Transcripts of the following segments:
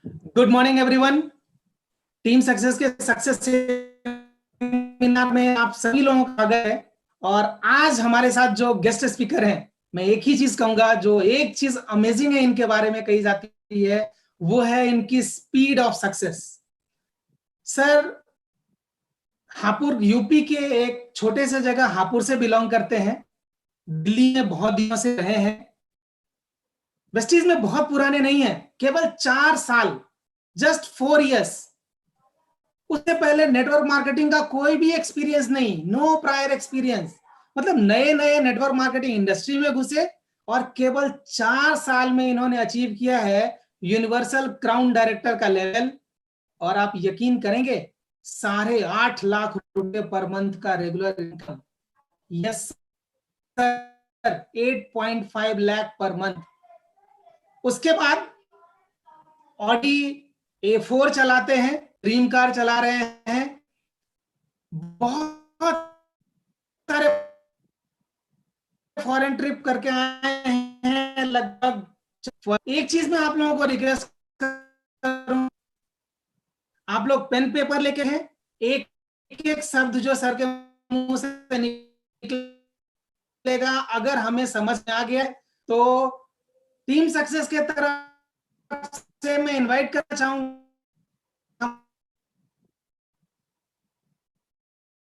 Good morning everyone. Team success के success seminar में आप सभी लोगों का स्वागत है। और आज हमारे साथ जो गेस्ट स्पीकर हैं, मैं एक ही चीज कहूंगा, जो एक चीज अमेजिंग है इनके बारे में कही जाती है, वो है इनकी speed of success. Sir Hapur UP के एक छोटे से जगह हापुड़ से बिलोंग करते हैं। दिल्ली में बहुत दिनों से रहे हैं। वेस्टीज में बहुत पुराने नहीं है, केवल 4 साल, जस्ट 4 इयर्स। उससे पहले नेटवर्क मार्केटिंग का कोई भी एक्सपीरियंस नहीं, नो प्रायर एक्सपीरियंस। मतलब नए नए नेटवर्क मार्केटिंग इंडस्ट्री में घुसे और केवल 4 साल में इन्होंने अचीव किया है यूनिवर्सल क्राउन डायरेक्टर का लेवल। और आप यकीन करेंगे, 8.5 लाख रुपए पर मंथ का regular income. Yes sir, 8.5 lakh per month. उसके बाद ऑडी A4 चलाते हैं, ड्रीम कार चला रहे हैं, बहुत सारे फॉरेन ट्रिप करके आए हैं लगभग। एक चीज मैं आप लोगों को रिक्वेस्ट करूं, आप लोग पेन पेपर लेके हैं, एक एक शब्द जो सर के मुंह से निकलेगा अगर हमें समझ में आ गया तो टीम सक्सेस के तरफ से मैं इनवाइट करना चाहूंगा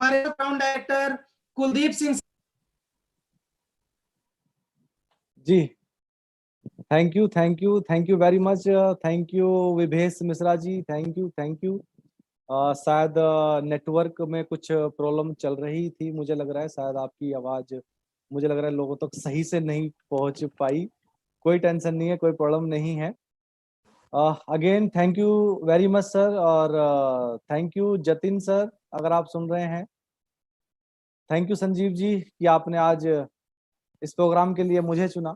हमारे crown director Kuldeep Singh ji. Thank you very much. Thank you Vibhesh Mishra ji, thank you. शायद नेटवर्क में कुछ प्रॉब्लम चल रही थी, मुझे लग रहा है शायद आपकी आवाज़ मुझे लग रहा है लोगों तक सही से नहीं पहुंच पाई। कोई टेंशन नहीं है, कोई प्रॉब्लम नहीं है। Again thank you very much sir, और थैंक यू जतिन सर अगर आप सुन रहे हैं। थैंक यू संजीव जी कि आपने आज इस प्रोग्राम के लिए मुझे चुना।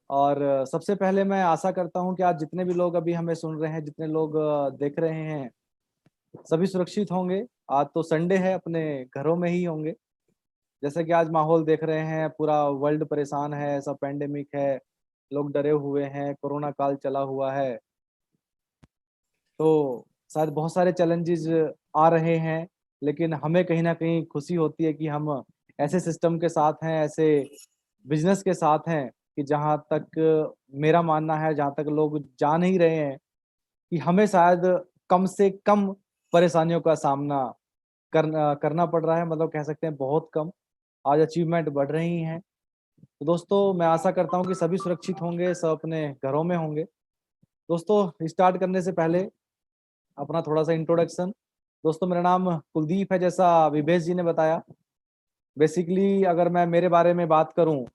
और सबसे पहले मैं आशा करता हूं कि आज जितने भी लोग अभी हमें सुन रहे हैं, जितने लोग देख रहे हैं, सभी सुरक्षित होंगे। आज तो संडे है, अपने घरों में ही होंगे। जैसे कि आज माहौल देख रहे हैं, पूरा वर्ल्ड परेशान है, सब पेंडेमिक है, लोग डरे हुए हैं, कोरोना काल चला हुआ है, तो शायद बहुत सारे चैलेंजेस आ रहे हैं। लेकिन हमें कहीं ना कहीं खुशी होती है कि हम ऐसे सिस्टम के साथ हैं, ऐसे बिजनेस के साथ हैं कि जहाँ तक मेरा मानना है, जहाँ तक लोग जान ही रहे हैं कि हमें शायद कम से कम परेशानियों का सामना करना पड़ रहा है। मतलब कह सकते हैं बहुत कम। आज अचीवमेंट बढ़ रही हैं। तो दोस्तों मैं आशा करता हूँ कि सभी सुरक्षित होंगे, सब अपने घरों में होंगे। दोस्तों स्टार्ट करने से पहले अपना थोड़ा सा इंट्रोडक्शन। दोस्तों मेरा नाम कुलदीप है, जैसा विभेश जी ने बताया। बेसिकली अगर मैं मेरे बारे में बात करूं,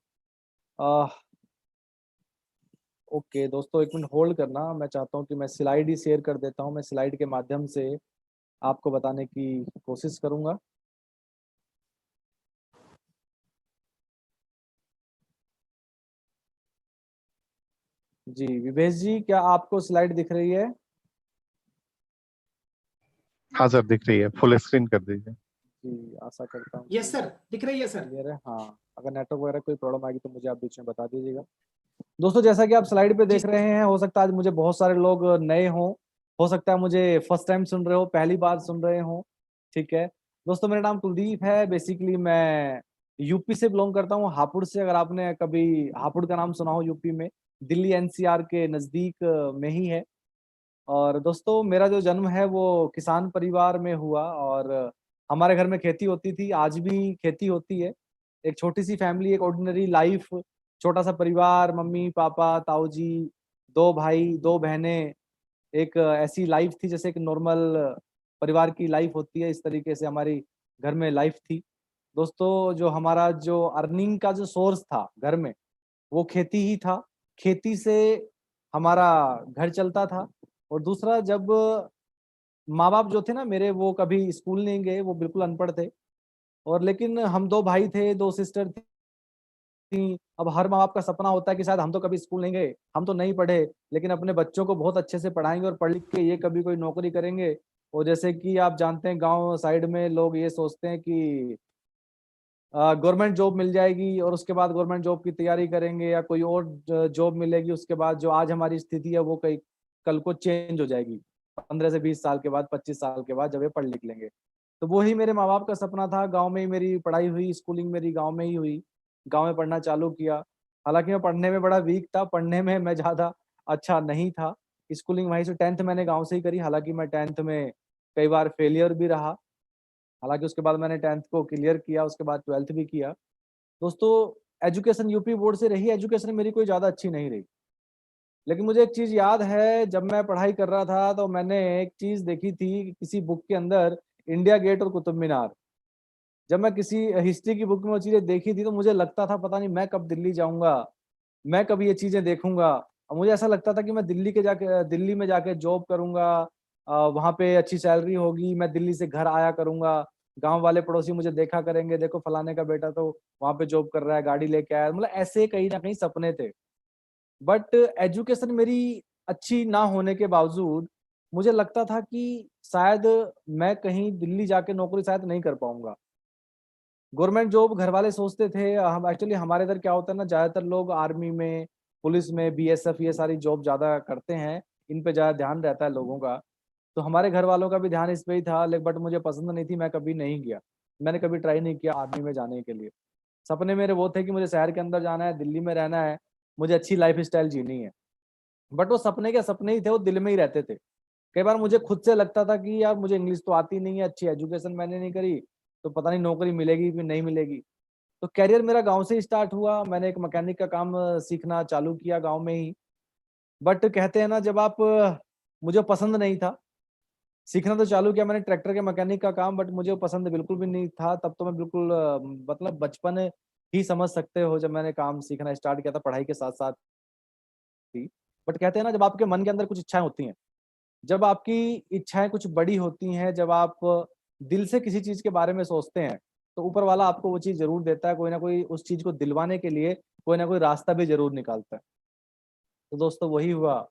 ओके दोस्तों एक मिनट होल्ड करना, मैं चाहता हूं कि मैं स्लाइड ही शेयर कर देता हूं। मैं स्लाइड के माध्यम से आपको बताने की कोशिश करूंगा। जी विवेश जी, क्या आपको स्लाइड दिख रही है? हाँ सर, दिख रही है, फुल स्क्रीन कर दीजिए। जी आशा करता हूँ। यस सर, दिख रही है सर। क्लियर है? हाँ, अगर नेटवर्क वगैरह कोई प्रॉब्लम आएगी तो मुझे आप बीच में बता दीजिएगा। दोस्तों जैसा कि आप स्लाइड पे देख रहे हैं, हो सकता है आज मुझे बहुत सारे लोग नए हों, हो सकता है मुझे फर्स्ट टाइम सुन रहे हो, पहली बार सुन रहे हो। ठीक है दोस्तों, मेरा नाम कुलदीप है। बेसिकली मैं यूपी से बिलोंग करता हूँ, हापुड़ से। अगर आपने कभी हापुड़ का नाम सुना हो, यूपी में दिल्ली एनसीआर के नज़दीक में ही है। और दोस्तों मेरा जो जन्म है वो किसान परिवार में हुआ, और हमारे घर में खेती होती थी, आज भी खेती होती है। एक छोटी सी फैमिली, एक ऑर्डिनरी लाइफ, छोटा सा परिवार, मम्मी पापा ताऊ जी, 2 भाई 2 बहनें। एक ऐसी लाइफ थी जैसे एक नॉर्मल परिवार की लाइफ होती है, इस तरीके से हमारी घर में लाइफ थी। दोस्तों जो हमारा जो अर्निंग का जो सोर्स था घर में, वो खेती ही था। खेती से हमारा घर चलता था। और दूसरा, जब माँ बाप जो थे ना मेरे, वो कभी स्कूल नहीं गए, वो बिल्कुल अनपढ़ थे। और लेकिन हम 2 भाई थे, 2 सिस्टर थी। अब हर माँ बाप का सपना होता है कि शायद हम तो कभी स्कूल नहीं गए, हम तो नहीं पढ़े, लेकिन अपने बच्चों को बहुत अच्छे से पढ़ाएंगे और पढ़ लिख के ये कभी कोई नौकरी करेंगे। और जैसे कि आप जानते हैं, गांव साइड में लोग ये सोचते हैं कि गवर्नमेंट जॉब मिल जाएगी और उसके बाद गवर्नमेंट जॉब की तैयारी करेंगे, या कोई और जॉब मिलेगी उसके बाद। जो आज हमारी स्थिति है वो कई कल को चेंज हो जाएगी 15 से 20 साल के बाद, 25 साल के बाद, जब ये पढ़ लिख लेंगे। तो वो ही मेरे माँ बाप का सपना था। गाँव में ही मेरी पढ़ाई हुई, स्कूलिंग मेरी गाँव में ही हुई, गाँव में पढ़ना चालू किया। हालाँकि मैं पढ़ने में बड़ा वीक था, पढ़ने में मैं ज़्यादा अच्छा नहीं था। स्कूलिंग वहीं से 10th मैंने गाँव से ही करी, हालाँकि मैं 10th में कई बार फेलियर भी रहा। हालाँकि उसके बाद मैंने 10th को क्लियर किया, उसके बाद 12th भी किया। दोस्तों, एजुकेशन यूपी बोर्ड से रही, एजुकेशन मेरी कोई ज़्यादा अच्छी नहीं रही। लेकिन मुझे एक चीज़ याद है, जब मैं पढ़ाई कर रहा था तो मैंने एक चीज़ देखी थी किसी बुक के अंदर, इंडिया गेट और कुतुब मीनार। जब मैं किसी हिस्ट्री की बुक में वो चीज़ें देखी थी तो मुझे लगता था पता नहीं मैं कब दिल्ली जाऊँगा, मैं कब ये चीज़ें देखूँगा। और मुझे ऐसा लगता था कि मैं दिल्ली में जाके जॉब करूँगा, वहाँ पे अच्छी सैलरी होगी, मैं दिल्ली से घर आया करूँगा, गाँव वाले पड़ोसी मुझे देखा करेंगे, देखो फलाने का बेटा तो वहाँ पे जॉब कर रहा है, गाड़ी लेके आया है। मतलब ऐसे कहीं न कहीं सपने थे। बट एजुकेशन मेरी अच्छी ना होने के बावजूद मुझे लगता था कि शायद मैं कहीं दिल्ली जाके नौकरी शायद नहीं कर पाऊँगा। गवर्नमेंट जॉब घर वाले सोचते थे, हम एक्चुअली हमारे इधर क्या होता है ना, ज़्यादातर लोग आर्मी में, पुलिस में, बीएसएफ ये सारी जॉब ज़्यादा करते हैं, इन पे ज़्यादा ध्यान रहता है लोगों का। तो हमारे घर वालों का भी ध्यान इस पे ही था, बट मुझे पसंद नहीं थी, मैं कभी नहीं गया। मैंने कभी ट्राई नहीं किया आर्मी में जाने के लिए। सपने मेरे वो थे कि मुझे शहर के अंदर जाना है, दिल्ली में रहना है, मुझे अच्छी लाइफ़स्टाइल जीनी है। बट वो सपने के सपने ही थे, वो दिल में ही रहते थे। कई बार मुझे खुद से लगता था कि यार मुझे इंग्लिश तो आती नहीं है, अच्छी एजुकेशन मैंने नहीं करी, तो पता नहीं नौकरी मिलेगी कि नहीं मिलेगी। तो करियर मेरा गाँव से ही स्टार्ट हुआ, मैंने एक मैकेनिक का काम सीखना चालू किया गाँव में ही। बट कहते हैं ना, जब आप मुझे पसंद नहीं था, सीखना तो चालू किया मैंने ट्रैक्टर के मैकेनिक का काम, बट मुझे पसंद बिल्कुल भी नहीं था। तब तो मैं बिल्कुल मतलब बचपन ही समझ सकते हो, जब मैंने काम सीखना स्टार्ट किया था पढ़ाई के साथ-साथ ही। बट कहते हैं ना, जब आपके मन के अंदर कुछ इच्छाएँ होती हैं, जब आपकी इच्छाएँ कुछ बड़ी होती हैं, जब आप दिल से किसी चीज़ के बारे में सोचते हैं, तो ऊपर वाला आपको वो चीज़ ज़रूर देता है, कोई ना कोई उस चीज़ को दिलवाने के लिए कोई ना कोई रास्ता भी ज़रूर निकालता है। तो दोस्तों वही हुआ।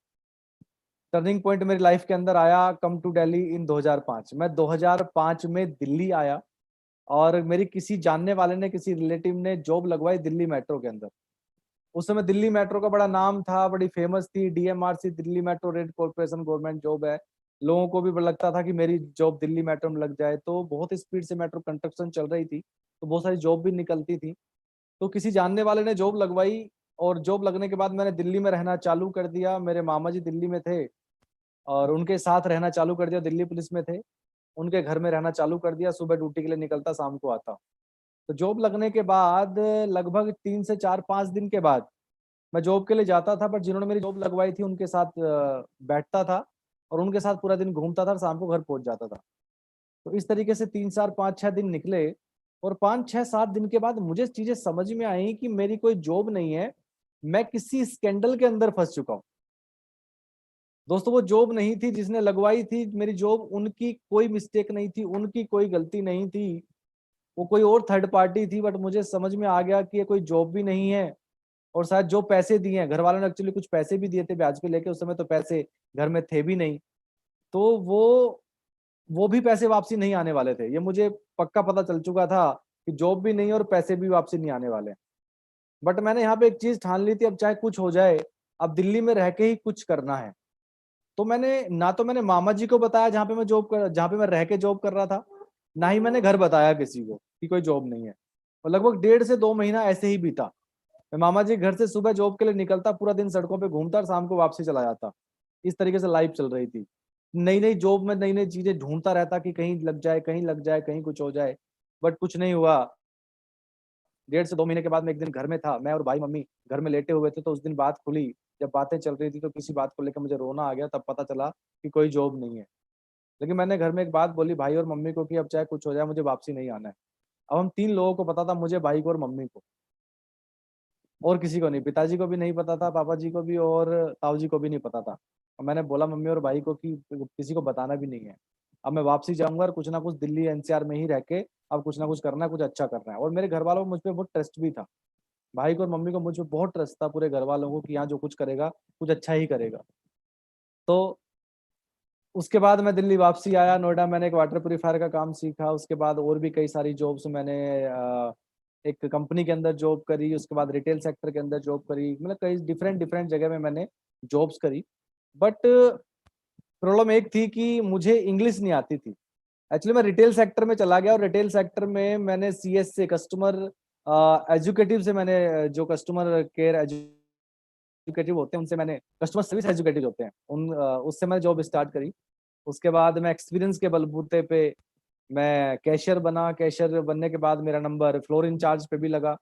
टर्निंग पॉइंट मेरी लाइफ के अंदर आया, कम टू दिल्ली इन 2005। मैं 2005 में दिल्ली आया और मेरी किसी जानने वाले ने, किसी रिलेटिव ने जॉब लगवाई दिल्ली मेट्रो के अंदर। उस समय दिल्ली मेट्रो का बड़ा नाम था, बड़ी फेमस थी, DMRC Delhi metro rail corporation government job है। लोगों को भी लगता था कि मेरी जॉब दिल्ली मेट्रो में लग जाए, तो बहुत स्पीड से मेट्रो कंस्ट्रक्शन चल रही थी, तो बहुत सारी जॉब भी निकलती थी। तो किसी जानने वाले ने जॉब लगवाई और जॉब लगने के बाद मैंने दिल्ली में रहना चालू कर दिया। मेरे मामा जी दिल्ली में थे और उनके साथ रहना चालू कर दिया, दिल्ली पुलिस में थे। उनके घर में रहना चालू कर दिया, सुबह ड्यूटी के लिए निकलता, शाम को आता। तो जॉब लगने के बाद लगभग 3 से 4-5 दिन के बाद मैं जॉब के लिए जाता था, बट जिन्होंने मेरी जॉब लगवाई थी उनके साथ बैठता था और उनके साथ पूरा दिन घूमता था और शाम को घर पहुँच जाता था। तो इस तरीके से 3, 4, 5, 6 दिन निकले और 5, 6, 7 दिन के बाद मुझे चीज़ें समझ में आई कि मेरी कोई जॉब नहीं है, मैं किसी स्कैंडल के अंदर फँस चुका हूँ। दोस्तों, वो जॉब नहीं थी जिसने लगवाई थी मेरी जॉब, उनकी कोई मिस्टेक नहीं थी, उनकी कोई गलती नहीं थी, वो कोई और थर्ड पार्टी थी। बट मुझे समझ में आ गया कि ये कोई जॉब भी नहीं है और शायद जो पैसे दिए हैं, घर वालों ने एक्चुअली कुछ पैसे भी दिए थे ब्याज पे लेके, उस समय तो पैसे घर में थे भी नहीं। तो वो भी पैसे वापसी नहीं आने वाले थे। ये मुझे पक्का पता चल चुका था कि जॉब भी नहीं है और पैसे भी वापसी नहीं आने वाले हैं। बट मैंने यहाँ पे एक चीज़ ठान ली थी, अब चाहे कुछ हो जाए, अब दिल्ली में रह के ही कुछ करना है। तो मैंने मामा जी को बताया जहाँ पे मैं रह के जॉब कर रहा था, ना ही मैंने घर बताया किसी को कि कोई जॉब नहीं है। और लगभग 1.5 से 2 महीना ऐसे ही बीता। मैं मामा जी घर से सुबह जॉब के लिए निकलता, पूरा दिन सड़कों पे घूमता और शाम को वापसी चला जाता। इस तरीके से लाइफ चल रही थी। नई-नई जॉब में नई-नई चीज़ें ढूँढता रहता कि कहीं लग जाए, कहीं लग जाए, कहीं कुछ हो जाए, बट कुछ नहीं हुआ। 1.5 से 2 महीने के बाद मैं एक दिन घर में था, मैं और भाई-मम्मी घर में लेटे हुए थे, तो उस दिन बात खुली। जब बातें चल रही थी तो किसी बात को लेकर मुझे रोना आ गया, तब पता चला कि कोई जॉब नहीं है। लेकिन मैंने घर में एक बात बोली भाई और मम्मी को कि अब चाहे कुछ हो जाए, मुझे वापसी नहीं आना है। अब हम 3 लोगों को पता था, मुझे, भाई को और मम्मी को, और किसी को नहीं। पिताजी को भी नहीं पता था, पापा जी को भी और ताऊ जी को भी नहीं पता था। और मैंने बोला मम्मी और भाई को कि किसी को बताना भी नहीं है। अब मैं वापसी जाऊँगा और कुछ ना कुछ दिल्ली एनसीआर में ही रह के अब कुछ ना कुछ करना है, कुछ अच्छा करना है। और मेरे घर वालों को मुझ पे बहुत ट्रस्ट भी था। भाई को और मम्मी को मुझ पे बहुत ट्रस्ट था, पूरे घर वालों को, कि यहाँ जो कुछ करेगा, कुछ अच्छा ही करेगा। तो उसके बाद मैं दिल्ली वापसी आया, नोएडा मैंने एक वाटर प्यूरीफायर का काम सीखा, उसके बाद और भी कई सारी जॉब्स मैंने एक कंपनी के अंदर जॉब करी, उसके बाद रिटेल सेक्टर के अंदर जॉब करी, मतलब कई डिफरेंट डिफरेंट जगह में मैंने जॉब्स करी। बट प्रॉब्लम एक थी कि मुझे इंग्लिश नहीं आती थी। एक्चुअली मैं रिटेल सेक्टर में चला गया और रिटेल सेक्टर में मैंने CS से कस्टमर एजुकेटिव से मैंने जो कस्टमर केयर एजुकेटिव होते हैं उनसे मैंने कस्टमर सर्विस एजुकेटिव होते हैं उससे मैंने जॉब स्टार्ट करी। उसके बाद मैं एक्सपीरियंस के बलबूते पे मैं कैशियर बना। कैशियर बनने के बाद मेरा नंबर फ्लोर इंचार्ज पे भी लगा,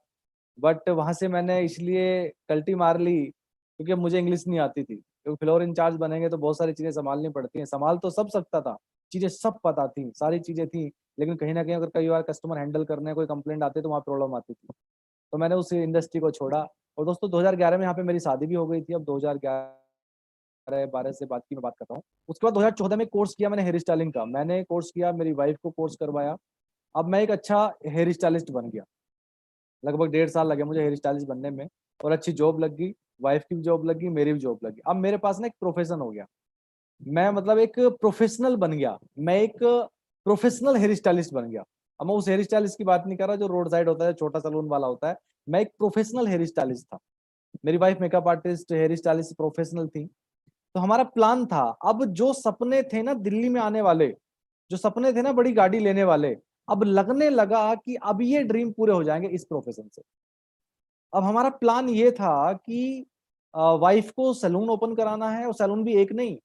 बट वहां से मैंने इसलिए कल्टी मार ली क्योंकि मुझे इंग्लिश नहीं आती थी। क्योंकि फ्लोर इंचार्ज बनेंगे तो बहुत सारी चीजें संभालनी पड़ती हैं। संभाल तो सब सकता था, चीजें सब पता थी, सारी चीजें थी, लेकिन कहीं ना कहीं अगर कई बार कस्टमर हैंडल करने कोई कंप्लेंट आती तो वहाँ प्रॉब्लम आती थी। तो मैंने उस इंडस्ट्री को छोड़ा। और दोस्तों 2011 में यहाँ पे मेरी शादी भी हो गई थी। अब 2011-12 से बात की मैं बात कर रहा हूँ। उसके बाद 2014 में कोर्स किया मैंने हेयर स्टाइलिंग का। मैंने कोर्स किया, मेरी वाइफ को कोर्स करवाया। अब मैं एक अच्छा हेयर स्टाइलिस्ट बन गया। लगभग 1.5 साल लगे मुझे हेयर स्टाइलिस्ट बनने में, और अच्छी जॉब लग गई। वाइफ की भी जॉब लगी, मेरी भी जॉब लगी। अब मेरे पास ना एक प्रोफेशन हो गया। मैं मतलब एक प्रोफेशनल बन गया। मैं एक प्रोफेशनल हेयर स्टाइलिस्ट बन गया। अब मैं उस हेयर स्टाइलिस्ट की बात नहीं कर रहा जो रोड साइड होता है, छोटा सैलून वाला होता है। मैं एक प्रोफेशनल हेयर स्टाइलिस्ट था। मेरी wife makeup artist, hair stylist professional थी। तो हमारा प्लान था, अब जो सपने थे ना दिल्ली में आने वाले, जो सपने थे ना बड़ी गाड़ी लेने वाले, अब लगने लगा कि अब ये ड्रीम पूरे हो जाएंगे इस प्रोफेशन से। अब हमारा प्लान ये था कि वाइफ को सैलून ओपन कराना है, और सैलून भी एक नहीं,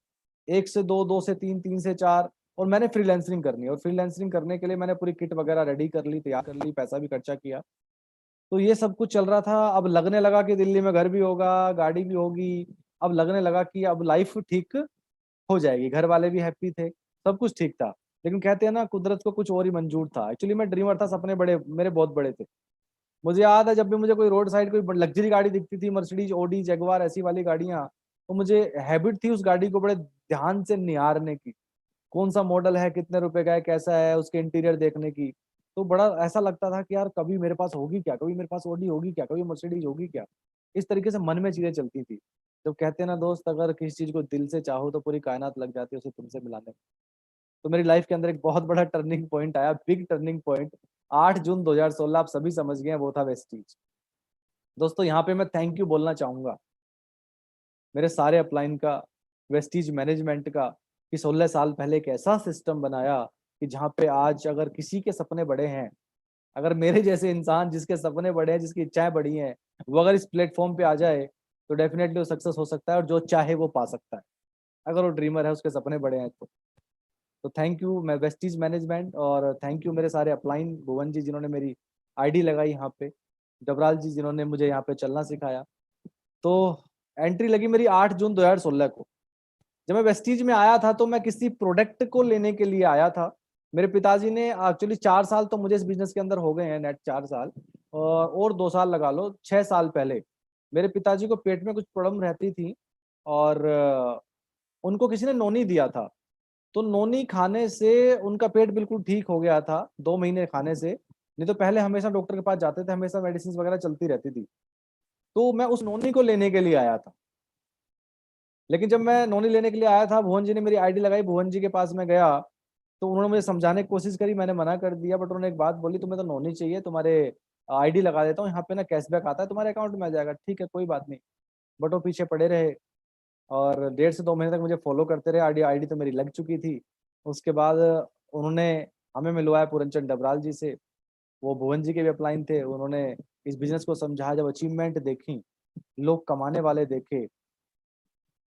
1 से 2, 2 से 3, 3 से 4। और मैंने फ्रीलांसिंग करनी है, और फ्रीलांसिंग करने के लिए मैंने पूरी किट वगैरह रेडी कर ली, तैयार कर ली, पैसा भी खर्चा किया। तो ये सब कुछ चल रहा था। अब लगने लगा कि दिल्ली में घर भी होगा, गाड़ी भी होगी। अब लगने लगा कि अब लाइफ ठीक हो जाएगी, घर वाले भी हैप्पी थे, सब कुछ ठीक था। लेकिन कहते हैं ना, कुदरत को कुछ और ही मंजूर था। एक्चुअली मैं ड्रीमर था, सपने बड़े मेरे बहुत बड़े थे। मुझे याद है जब भी मुझे कोई रोड साइड कोई लग्जरी गाड़ी दिखती थी, मर्सिडीज, ऑडी, जगुआर, ऐसी वाली गाड़ियां, तो मुझे हैबिट थी उस गाड़ी को बड़े ध्यान से निहारने की। कौन सा मॉडल है, कितने रुपए का है, कैसा है, उसके इंटीरियर देखने की। तो बड़ा ऐसा लगता था कि यार कभी मेरे पास होगी क्या, कभी मेरे पास ऑडी होगी क्या, कभी मर्सिडीज होगी क्या। इस तरीके से मन में चीजें चलती थी। जब कहते हैं ना दोस्त, अगर किसी चीज को दिल से चाहो तो पूरी कायनात लग जाती है उसे तुमसे मिलाने में। तो मेरी लाइफ के अंदर एक बहुत बड़ा टर्निंग पॉइंट आया, बिग टर्निंग पॉइंट। 8 जून 2016, आप सभी समझ गए हैं, वो था वेस्टीज। दोस्तों यहाँ पे मैं थैंक यू बोलना चाहूंगा मेरे सारे अपलाइन का, वेस्टीज मैनेजमेंट का, कि 16 साल पहले एक ऐसा सिस्टम बनाया कि जहाँ पे आज अगर किसी के सपने बड़े हैं, अगर मेरे जैसे इंसान जिसके सपने बड़े हैं, जिसकी इच्छाएं बड़ी हैं, वो अगर इस प्लेटफॉर्म पे आ जाए तो डेफिनेटली वो सक्सेस हो सकता है, और जो चाहे वो पा सकता है, अगर वो ड्रीमर है, उसके सपने बड़े हैं तो थैंक यू मैं वेस्टीज मैनेजमेंट, और थैंक यू मेरे सारे अपलाइन, भुवन जी जिन्होंने मेरी आईडी लगाई यहाँ पे, डबराल जी जिन्होंने मुझे यहाँ पे चलना सिखाया। तो एंट्री लगी मेरी 8 जून 2016 को। जब मैं वेस्टीज में आया था तो मैं किसी प्रोडक्ट को लेने के लिए आया था। मेरे पिताजी ने एक्चुअली 4 साल तो मुझे इस बिजनेस के अंदर हो गए हैं, नेट 4 साल, और 2 साल लगा लो, 6 साल पहले मेरे पिताजी को पेट में कुछ प्रॉब्लम रहती थी, और उनको किसी ने नोनी दिया था। तो नोनी खाने से उनका पेट बिल्कुल ठीक हो गया था, 2 महीने खाने से। नहीं तो पहले हमेशा डॉक्टर के पास जाते थे, हमेशा मेडिसिन वगैरह चलती रहती थी। तो मैं उस नोनी को लेने के लिए आया था। लेकिन जब मैं नोनी लेने के लिए आया था, भुवन जी ने मेरी आईडी लगाई, भुवन जी के पास मैं गया, तो उन्होंने मुझे समझाने की कोशिश करी, मैंने मना कर दिया। बट उन्होंने एक बात बोली, तुम्हें तो नोनी चाहिए, तुम्हारे आईडी लगा देता हूँ, यहाँ पे ना कैशबैक आता है, तुम्हारे अकाउंट में आ जाएगा। ठीक है, कोई बात नहीं। बट वो पीछे पड़े रहे, और 1.5 से 2 महीने तक मुझे फॉलो करते रहे। आईडी आईडी तो मेरी लग चुकी थी। उसके बाद उन्होंने हमें मिलवाया पूरनचंद डबराल जी से, वो भुवन जी के भी अपलाइन थे। उन्होंने इस बिजनेस को समझाया, जब अचीवमेंट देखी, लोग कमाने वाले देखे,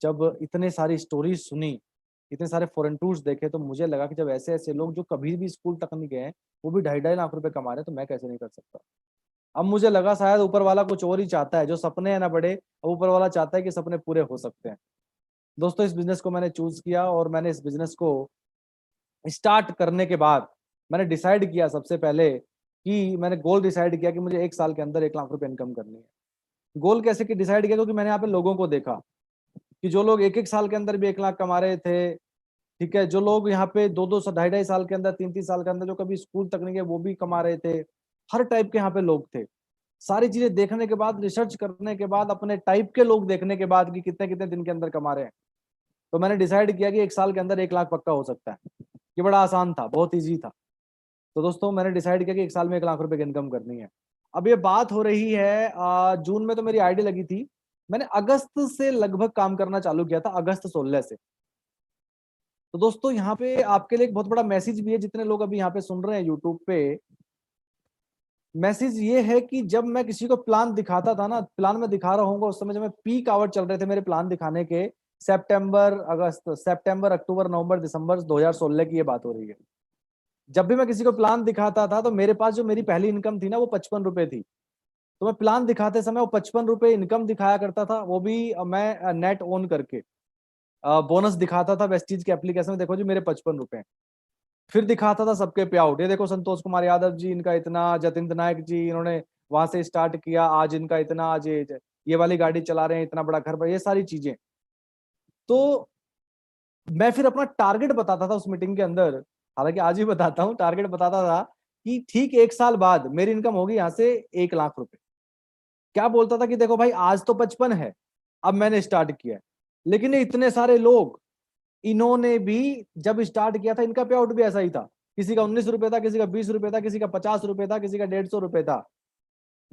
जब इतने सारी स्टोरीज सुनी, इतने सारे फॉरेन टूर्स देखे, तो मुझे लगा कि जब ऐसे ऐसे लोग जो कभी भी स्कूल तक नहीं गए, वो भी 2.5-2.5 लाख रुपए कमा रहे हैं, तो मैं कैसे नहीं कर सकता। अब मुझे लगा शायद ऊपर वाला कुछ और ही चाहता है, जो सपने हैं ना बड़े, अब ऊपर वाला चाहता है कि सपने पूरे हो सकते हैं। दोस्तों इस बिजनेस को मैंने चूज किया, और मैंने इस बिजनेस को स्टार्ट करने के बाद मैंने डिसाइड किया, सबसे पहले कि मैंने गोल डिसाइड किया कि मुझे 1 साल के अंदर 1 लाख रुपए इनकम करनी है। गोल कैसे कि डिसाइड किया, क्योंकि मैंने यहाँ पे लोगों को देखा कि जो लोग 1-1 साल के अंदर भी 1 लाख कमा रहे थे, ठीक है, जो लोग यहाँ पे 2-2 2.5 साल के अंदर, 3-3 साल के अंदर, जो कभी स्कूल तक नहीं गए, वो भी कमा रहे थे। हर टाइप के यहाँ पे लोग थे। सारी चीजें देखने के बाद, रिसर्च करने के बाद, अपने टाइप के लोग देखने के बाद कि कितने कितने दिन के अंदर कमा रहे हैं, तो मैंने डिसाइड किया कि 1 साल के अंदर 1 लाख पक्का हो सकता है। ये बड़ा आसान था, बहुत ईजी था। तो दोस्तों मैंने डिसाइड किया कि 1 साल में 1 लाख रुपए की इनकम करनी है। अब ये बात हो रही है जून में, तो मेरी आईडी लगी थी। मैंने अगस्त से लगभग काम करना चालू किया था, अगस्त 16 से। तो दोस्तों यहाँ पे आपके लिए एक बहुत बड़ा मैसेज भी है, जितने लोग अभी यहाँ पे सुन रहे हैं यूट्यूब पे। मैसेज ये है कि जब मैं किसी को प्लान दिखाता था ना, प्लान में दिखा रहा हूँ उस समय जब मैं पीक आवर चल रहे थे मेरे प्लान दिखाने के, सितंबर अक्टूबर नवंबर दिसंबर 2016 की ये बात हो रही है। जब भी मैं किसी को प्लान दिखाता था तो मेरे पास जो मेरी पहली इनकम थी ना वो 55 रुपए थी। तो मैं प्लान दिखाते समय वो 55 रुपए इनकम दिखाया करता था, वो भी मैं नेट ऑन करके बोनस दिखाता था वेस्टीज के एप्लीकेशन में, देखो जी मेरे 55 रुपए हैं। फिर दिखाता था सबके पे आउट, ये देखो संतोष कुमार यादव जी इनका इतना, जतिन नायक जी इन्होंने वहां से स्टार्ट किया, आज इनका इतना, आज ये वाली गाड़ी चला रहे हैं, इतना बड़ा घर पर, ये सारी चीजें। तो मैं फिर अपना टारगेट बताता था उस मीटिंग के अंदर, हालांकि आज भी बताता हूँ, टारगेट बताता था कि ठीक 1 साल बाद मेरी इनकम होगी यहाँ से 1 लाख रुपए। क्या बोलता था कि देखो भाई आज तो 55 है, अब मैंने स्टार्ट किया है, लेकिन ये इतने सारे लोग, इन्होंने भी जब स्टार्ट किया था इनका पे आउट भी ऐसा ही था, किसी का 19 रुपए था, किसी का 20 रुपए था, किसी का 50 रुपए था, किसी का 150 रुपए था।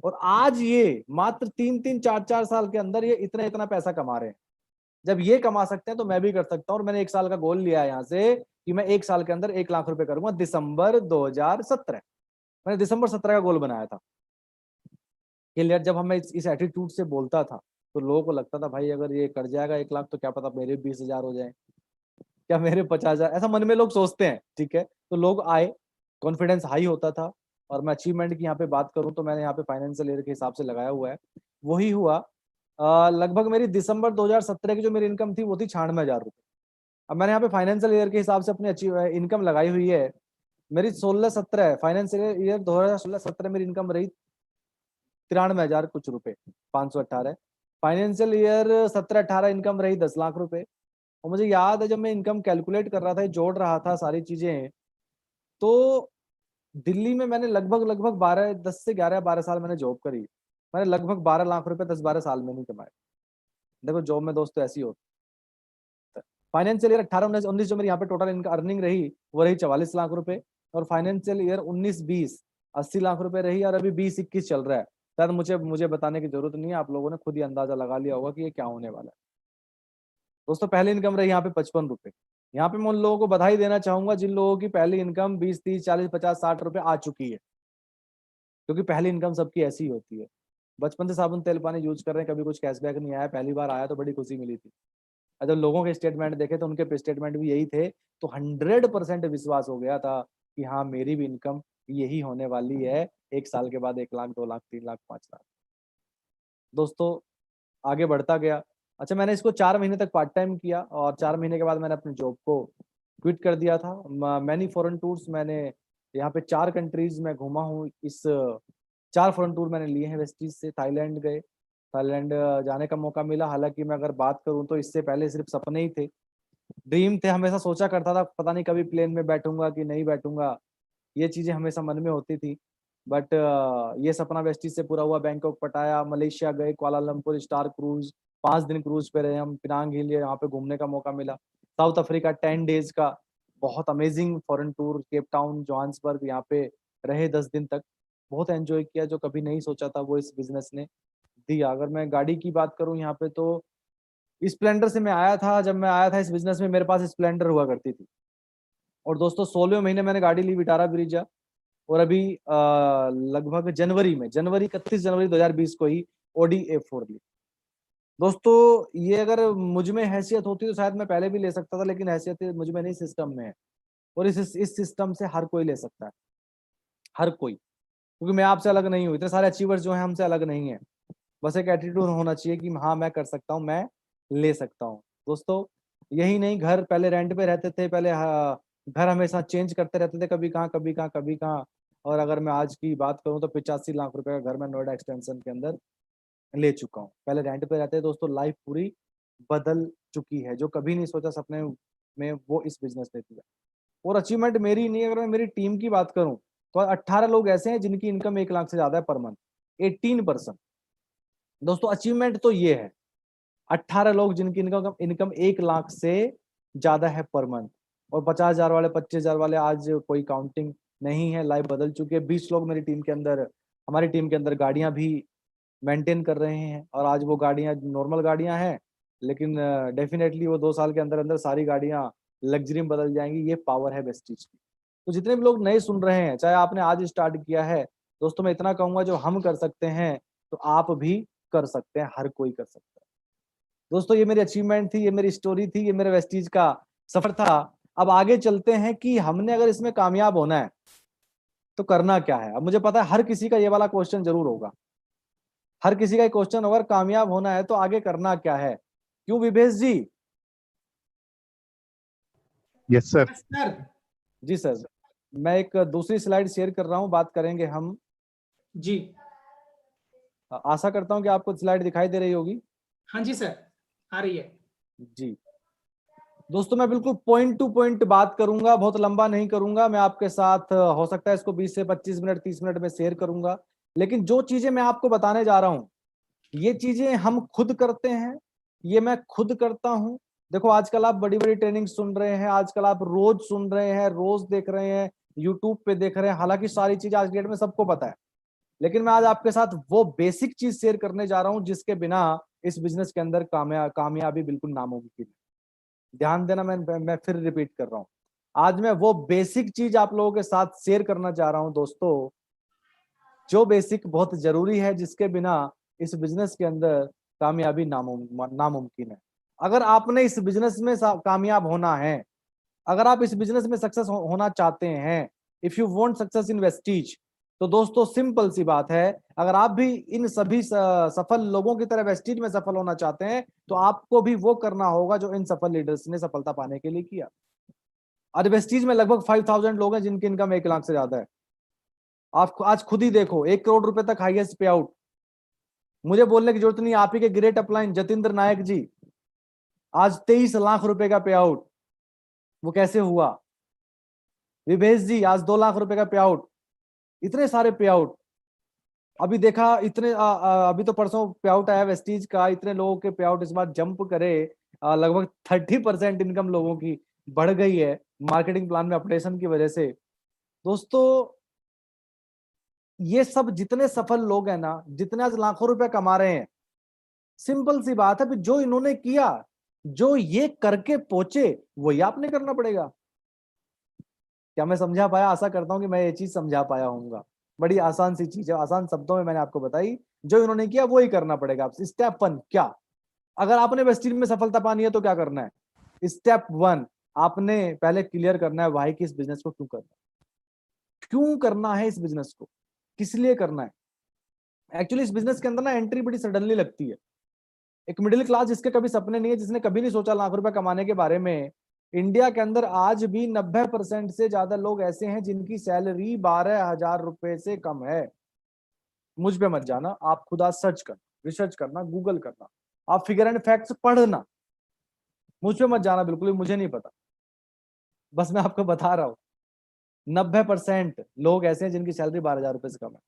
और आज ये मात्र 3-3 4-4 साल के अंदर ये इतना इतना पैसा कमा रहे हैं। जब ये कमा सकते हैं तो मैं भी कर सकता हूँ। और मैंने 1 साल का गोल लिया है यहाँ से कि मैं 1 साल के अंदर 1 लाख रुपए करूंगा, दिसंबर 2017। मैंने दिसंबर 17 का गोल बनाया था। क्लियर? जब हमें इस एटीट्यूड से बोलता था तो लोगों को लगता था भाई अगर ये कर जाएगा 1 लाख तो क्या पता मेरे 20,000 हो जाए, क्या मेरे 50,000, ऐसा मन में लोग सोचते हैं। ठीक है, तो लोग आए, कॉन्फिडेंस हाई होता था। और मैं अचीवमेंट की यहाँ पे बात करूँ तो मैंने यहाँ पे फाइनेंशियल ईयर के हिसाब से लगाया हुआ है, वही हुआ। लगभग मेरी दिसंबर 2017 की जो मेरी इनकम थी वो थी 96,000 रुपये। अब मैंने यहाँ पे फाइनेंशियल ईयर के हिसाब से अपनी अचीव इनकम लगाई हुई है, मेरी 16-17 फाइनेंशियल ईयर 2016-17 मेरी इनकम रही 93,000 कुछ रुपए, 518। फाइनेंशियल ईयर 17-18 इनकम रही 10 लाख रुपए। और मुझे याद है जब मैं इनकम कैलकुलेट कर रहा था, जोड़ रहा था सारी चीजें, तो दिल्ली में मैंने लगभग लगभग 10 से 11-12 साल मैंने जॉब करी, मैंने लगभग 12 लाख रुपए 10-12 साल में नहीं कमाए। देखो जॉब में दोस्तों ऐसी होती है। फाइनेंशियल ईयर 18-19 जो मेरी यहाँ पे टोटल इनका अर्निंग रही वो रही 44 लाख रुपए। और फाइनेंशियल ईयर 19-20 80 लाख रुपए रही। और अभी 20-21 चल रहा है, शायद मुझे मुझे बताने की जरूरत नहीं है, आप लोगों ने खुद ही अंदाजा लगा लिया होगा कि ये क्या होने वाला है। दोस्तों पहली इनकम रही यहाँ पे 55 रुपए। यहाँ पे मैं उन लोगों को बधाई देना चाहूंगा जिन लोगों की पहली इनकम 20-30-40-50-60 रुपए आ चुकी है, क्योंकि पहली इनकम सबकी ऐसी ही होती है। बचपन से साबुन तेल पानी यूज कर रहे हैं, कभी कुछ कैशबैक नहीं आया, पहली बार आया तो बड़ी खुशी मिली थी। और जब लोगों के स्टेटमेंट देखे तो उनके स्टेटमेंट भी यही थे, तो 100% विश्वास हो गया था कि हाँ मेरी भी इनकम यही होने वाली है, 1 साल के बाद 1 लाख 2 लाख 3 लाख 5 लाख। दोस्तों आगे बढ़ता गया। अच्छा मैंने इसको 4 महीने तक पार्ट टाइम किया और 4 महीने के बाद मैंने अपनी जॉब को क्विट कर दिया था। मैनी फॉरेन टूर्स मैंने यहाँ पे 4 कंट्रीज में घूमा हूँ। इस 4 फॉरेन टूर मैंने लिए हैं वेस्टीज से। थाईलैंड गए, थाईलैंड जाने का मौका मिला। हालांकि मैं अगर बात करूँ तो इससे पहले सिर्फ सपने ही थे, ड्रीम थे, हमेशा सोचा करता था पता नहीं कभी प्लेन में बैठूंगा कि नहीं बैठूंगा, ये चीजें हमेशा मन में होती थी। बट ये सपना वेस्टीज से पूरा हुआ। बैंकॉक, पटाया, मलेशिया गए, कुआलालंपुर स्टार क्रूज 5 दिन क्रूज पे रहे हम, पिनांग हिल यहाँ पे घूमने का मौका मिला। साउथ अफ्रीका 10 डेज का बहुत amazing foreign tour, Cape Town, Johannesburg यहाँ पे रहे 10 दिन तक, बहुत एंजॉय किया। जो कभी नहीं सोचा था वो इस बिजनेस ने दिया। अगर मैं गाड़ी की बात करूँ यहाँ पे तो स्प्लेंडर से मैं आया था। जब मैं आया था इस बिजनेस में मेरे पास स्प्लेंडर हुआ करती थी। और दोस्तों 16वें महीने मैंने गाड़ी ली विटारा ब्रिजा। और अभी लगभग जनवरी 31 जनवरी 2020 को ही Audi A4 ली। दोस्तों ये अगर मुझ में हैसियत होती तो शायद मैं पहले भी ले सकता था, लेकिन हैसियत मुझ में नहीं, सिस्टम में है। और इस सिस्टम से हर कोई ले सकता है, हर कोई, क्योंकि मैं आपसे अलग नहीं हूँ। इतने सारे अचीवर्स जो हैं हमसे अलग नहीं है। बस एक एटीट्यूड होना चाहिए कि हाँ मैं कर सकता हूँ, मैं ले सकता हूँ। दोस्तों यही नहीं, घर पहले रेंट पे रहते थे, पहले घर हमेशा चेंज करते रहते थे, कभी कहाँ कभी कहाँ कभी कहाँ। और अगर मैं आज की बात करूँ तो 85 लाख रुपए का घर मैं नोएडा एक्सटेंशन के अंदर ले चुका हूँ। पहले रेंट पे रहते दोस्तों, लाइफ पूरी बदल चुकी है। जो कभी नहीं सोचा सपने में वो इस बिजनेस ने किया। और अचीवमेंट मेरी नहीं, अगर मैं मेरी टीम की बात करूं तो 18 लोग ऐसे हैं जिनकी इनकम 1 लाख से ज्यादा है पर मंथ, 18%। दोस्तों अचीवमेंट तो ये है, 18 लोग जिनकी इनकम इनकम 1 लाख से ज्यादा है पर मंथ। और 50,000 वाले, 25,000 वाले आज कोई काउंटिंग नहीं है, लाइफ बदल चुकी है। 20 लोग मेरी टीम के अंदर, हमारी टीम के अंदर गाड़ियां भी मेंटेन कर रहे हैं, और आज वो गाड़ियां नॉर्मल गाड़ियां हैं, लेकिन डेफिनेटली वो 2 साल के अंदर अंदर सारी गाड़ियां लग्जरी में बदल जाएंगी। ये पावर है वेस्टीज की। तो जितने भी लोग नए सुन रहे हैं, चाहे आपने आज स्टार्ट किया है, दोस्तों मैं इतना कहूंगा, जो हम कर सकते हैं तो आप भी कर सकते हैं, हर कोई कर सकता है। दोस्तों ये मेरी अचीवमेंट थी, ये मेरी स्टोरी थी, ये मेरे वेस्टीज का सफर था। अब आगे चलते हैं कि हमने अगर इसमें कामयाब होना है तो करना क्या है। अब मुझे पता है हर किसी का ये वाला क्वेश्चन जरूर होगा, हर किसी का क्वेश्चन होगा, कामयाब होना है तो आगे करना क्या है। क्यों Vibhesh ji? Yes sir. Yes sir. जी सर, मैं एक दूसरी स्लाइड शेयर कर रहा हूं, बात करेंगे हम। जी। आशा करता हूं कि आपको स्लाइड दिखाई दे रही होगी। हाँ जी सर, आ रही है। जी दोस्तों, मैं बिल्कुल पॉइंट टू पॉइंट बात करूंगा, बहुत लंबा नहीं करूंगा। मैं आपके साथ हो सकता है इसको 20 से 25 मिनट 30 मिनट में शेयर करूंगा, लेकिन जो चीजें मैं आपको बताने जा रहा हूं ये चीजें हम खुद करते हैं, ये मैं खुद करता हूं। देखो आजकल आप बड़ी बड़ी ट्रेनिंग सुन रहे हैं, आजकल आप रोज सुन रहे हैं, रोज देख रहे हैं, यूट्यूब पे देख रहे हैं, हालांकि सारी चीजें आज डेट में सबको पता है, लेकिन मैं आज आपके साथ वो बेसिक चीज शेयर करने जा रहा हूं जिसके बिना इस बिजनेस के अंदर कामयाबी बिल्कुल नामुमकिन है। ध्यान देना, मैं फिर रिपीट कर रहा हूं, आज मैं वो बेसिक चीज आप लोगों के साथ शेयर करना चाह रहा हूं दोस्तों, जो बेसिक बहुत जरूरी है, जिसके बिना इस बिजनेस के अंदर कामयाबी नामुमकिन है। अगर आपने इस बिजनेस में कामयाब होना है, अगर आप इस बिजनेस में सक्सेस होना चाहते हैं, if you want success in Vestige, तो दोस्तों सिंपल सी बात है, अगर आप भी इन सभी सफल लोगों की तरह वेस्टीज में सफल होना चाहते हैं तो आपको भी वो करना होगा जो इन सफल लीडर्स ने सफलता पाने के लिए किया। आज वेस्टीज में लगभग 5000 लोग हैं जिनकी इनकम 1 लाख से ज्यादा है। आप आज खुद ही देखो, 1 करोड़ रुपए तक हाईएस्ट पे आउट। मुझे बोलने की जरूरत नहीं, आप ही के ग्रेट अपलाइन जतिंद्र नायक जी, आज 23 लाख रुपए का पे आउट। वो कैसे हुआ? विभेश जी आज 2 लाख रुपए का पे आउट। इतने सारे पे आउट अभी देखा, इतने अभी तो परसों पे आउट आया वेस्टीज का, इतने लोगों के पे आउट इस बार जंप करे, लगभग 30% इनकम लोगों की बढ़ गई है मार्केटिंग प्लान में अपडेशन की वजह से। दोस्तों ये सब जितने सफल लोग हैं ना, जितने आज लाखों रुपए कमा रहे हैं, सिंपल सी बात है, जो इन्होंने किया, जो ये करके पहुंचे, वही आपने करना पड़ेगा। क्या मैं समझा पाया? आशा करता हूं कि मैं ये चीज समझा पाया हूंगा। बड़ी आसान सी चीज है, आसान शब्दों में मैंने आपको बताई, जो इन्होंने किया वही करना पड़ेगा। आप स्टेप 1 क्या, अगर आपने वेस्टीज में सफलता पानी है तो क्या करना है? स्टेप 1 आपने पहले क्लियर करना है भाई कि इस बिजनेस को क्यों करना है, क्यों करना है इस बिजनेस को, किस लिए करना है। एक्चुअली इस बिजनेस के अंदर ना एंट्री बड़ी सडनली लगती है। एक मिडिल क्लास जिसके कभी सपने नहीं है, जिसने कभी नहीं सोचा लाख रुपए कमाने के बारे में, इंडिया के अंदर आज भी 90% से ज्यादा लोग ऐसे हैं जिनकी सैलरी 12,000 रुपए से कम है। मुझ पे मत जाना, आप खुद आज सर्च करना, रिसर्च करना, गूगल करना, आप फिगर एंड फैक्ट्स पढ़ना, मुझ पे मत जाना, बिल्कुल भी मुझे नहीं पता, बस मैं आपको बता रहा हूँ 90% लोग ऐसे हैं जिनकी सैलरी 12,000 रुपए से कम है।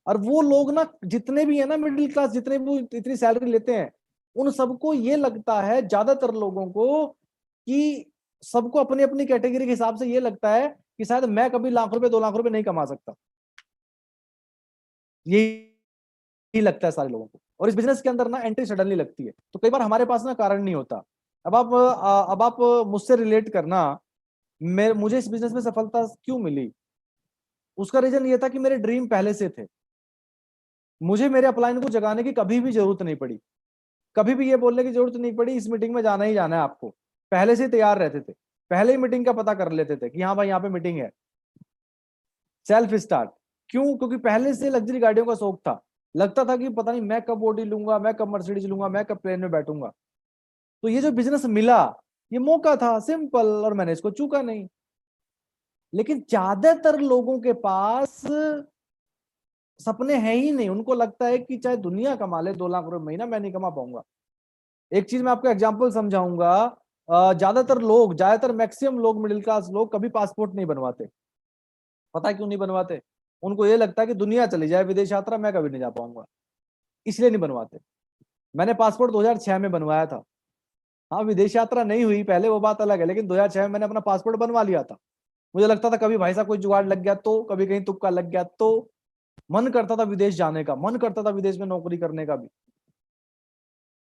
और वो लोग ना, जितने भी है ना मिडिल क्लास, जितने भी इतनी सैलरी लेते हैं, उन सबको ये लगता है, ज्यादातर लोगों को, कि सबको अपनी अपनी कैटेगरी के हिसाब से ये लगता है कि शायद मैं कभी लाख रुपए 2 लाख रुपए नहीं कमा सकता। यही लगता है सारे लोगों को, और इस बिजनेस के अंदर ना एंट्री सडनली लगती है, तो कई बार हमारे पास ना कारण नहीं होता। अब आप मुझसे रिलेट करना, मुझे इस बिजनेस में सफलता क्यों मिली? उसका रीजन ये था कि मेरे ड्रीम पहले से थे। मुझे मेरे अपलाइन को जगाने की कभी भी जरूरत नहीं पड़ी, कभी भी ये बोलने की जरूरत नहीं पड़ी इस मीटिंग में जाना ही जाना है आपको। पहले से तैयार रहते थे, पहले ही मीटिंग का पता कर लेते थे कि हाँ भाई यहाँ पे मीटिंग है। सेल्फ स्टार्ट, क्यों? क्योंकि पहले से लग्जरी गाड़ियों का शौक था, लगता था कि पता नहीं मैं कब ऑडी लूंगा, मैं कब मर्सिडीज लूंगा, मैं कब प्लेन में बैठूंगा। तो ये जो बिजनेस मिला, ये मौका था सिंपल, और मैंने इसको चूका नहीं। लेकिन ज्यादातर लोगों के पास सपने हैं ही नहीं, उनको लगता है कि चाहे दुनिया कमा ले 2 लाख रुपए महीना, मैं नहीं कमा पाऊंगा। एक चीज मैं आपको एग्जांपल समझाऊंगा, ज्यादातर मैक्सिमम लोग, मिडिल क्लास लोग कभी पासपोर्ट नहीं बनवाते। पता है क्यों नहीं बनवाते? उनको ये लगता है कि दुनिया चली जाए विदेश यात्रा, मैं कभी नहीं जा पाऊंगा, इसलिए नहीं बनवाते। मैंने पासपोर्ट 2006 में बनवाया था। हाँ विदेश यात्रा नहीं हुई पहले, वो बात अलग है, लेकिन 2006 में मैंने अपना पासपोर्ट बनवा लिया था। मुझे लगता था कभी भाई साहब कोई जुगाड़ लग गया तो, कभी कहीं तुक्का लग गया तो, मन करता था विदेश जाने का, मन करता था विदेश में नौकरी करने का भी,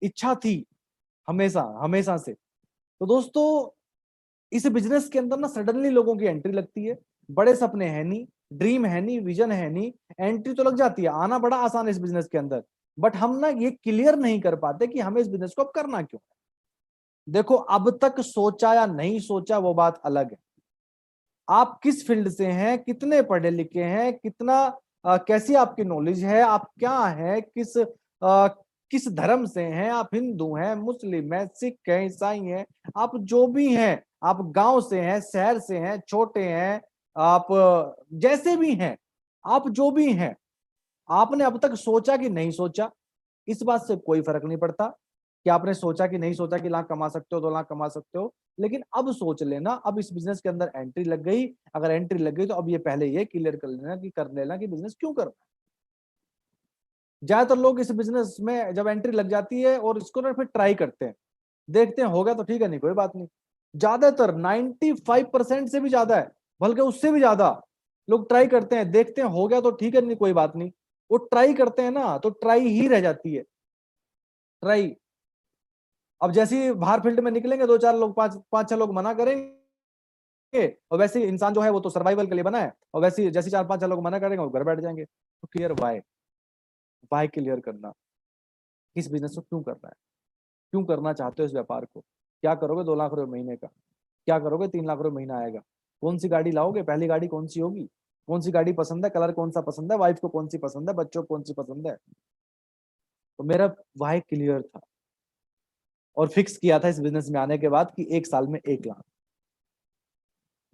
इच्छा थी हमेशा हमेशा से। तो दोस्तों इस बिजनेस के अंदर ना सडनली लोगों की एंट्री लगती है, बड़े सपने हैं नहीं, ड्रीम है नहीं, विजन है नहीं, एंट्री तो लग जाती है, आना बड़ा आसान है इस बिजनेस के अंदर, बट हम ना ये क्लियर नहीं कर पाते कि हमें इस बिजनेस को अब करना क्यों है। देखो अब तक सोचा या नहीं सोचा वो बात अलग है, आप किस फील्ड से हैं, कितने पढ़े लिखे हैं, कितना कैसी आपकी नॉलेज है, आप क्या है, किस धर्म से हैं, आप हिंदू हैं, मुस्लिम हैं, सिख हैं, ईसाई हैं, आप जो भी हैं, आप गांव से हैं, शहर से हैं, छोटे हैं, आप जैसे भी हैं, आप जो भी हैं, आपने अब तक सोचा कि नहीं सोचा, इस बात से कोई फर्क नहीं पड़ता कि आपने सोचा कि नहीं सोचा कि लाख कमा सकते हो, 2 लाख कमा सकते हो, लेकिन अब सोच लेना, अब इस बिजनेस के अंदर एंट्री लग गई, अगर एंट्री लग गई तो अब ये पहले ये क्लियर कर लेना कि बिजनेस क्यों करना। ज्यादातर लोग इस बिजनेस में जब एंट्री लग जाती है और इसको ना फिर ट्राई करते हैं, देखते हैं हो गया तो ठीक है, नहीं कोई बात नहीं। ज्यादातर 95% से भी ज्यादा है, बल्कि उससे भी ज्यादा लोग ट्राई करते हैं, देखते हैं हो गया तो ठीक है, नहीं कोई बात नहीं। वो ट्राई करते हैं ना तो ट्राई ही रह जाती है, ट्राई। अब जैसे ही बाहर फील्ड में निकलेंगे, 2-4 लोग, पांच छह लोग मना करेंगे, और वैसे ही इंसान जो है वो तो सर्वाइवल के लिए बना है, और वैसे ही जैसे 4-5 लोग मना करेंगे वो घर बैठ जाएंगे। तो क्लियर वाई, वाई क्लियर करना, किस बिजनेस को क्यों करना है, क्यों करना चाहते हो इस व्यापार को, क्या करोगे 2 लाख रुपए महीने का, क्या करोगे 3 लाख रुपए महीना आएगा, कौन सी गाड़ी लाओगे, पहली गाड़ी कौन सी होगी, कौन सी गाड़ी पसंद है, कलर कौन सा पसंद है, वाइफ को कौन सी पसंद है, बच्चों को कौन सी पसंद है। तो मेरा वाई क्लियर था और फिक्स किया था इस बिजनेस में आने के बाद कि 1 साल में 1 लाख।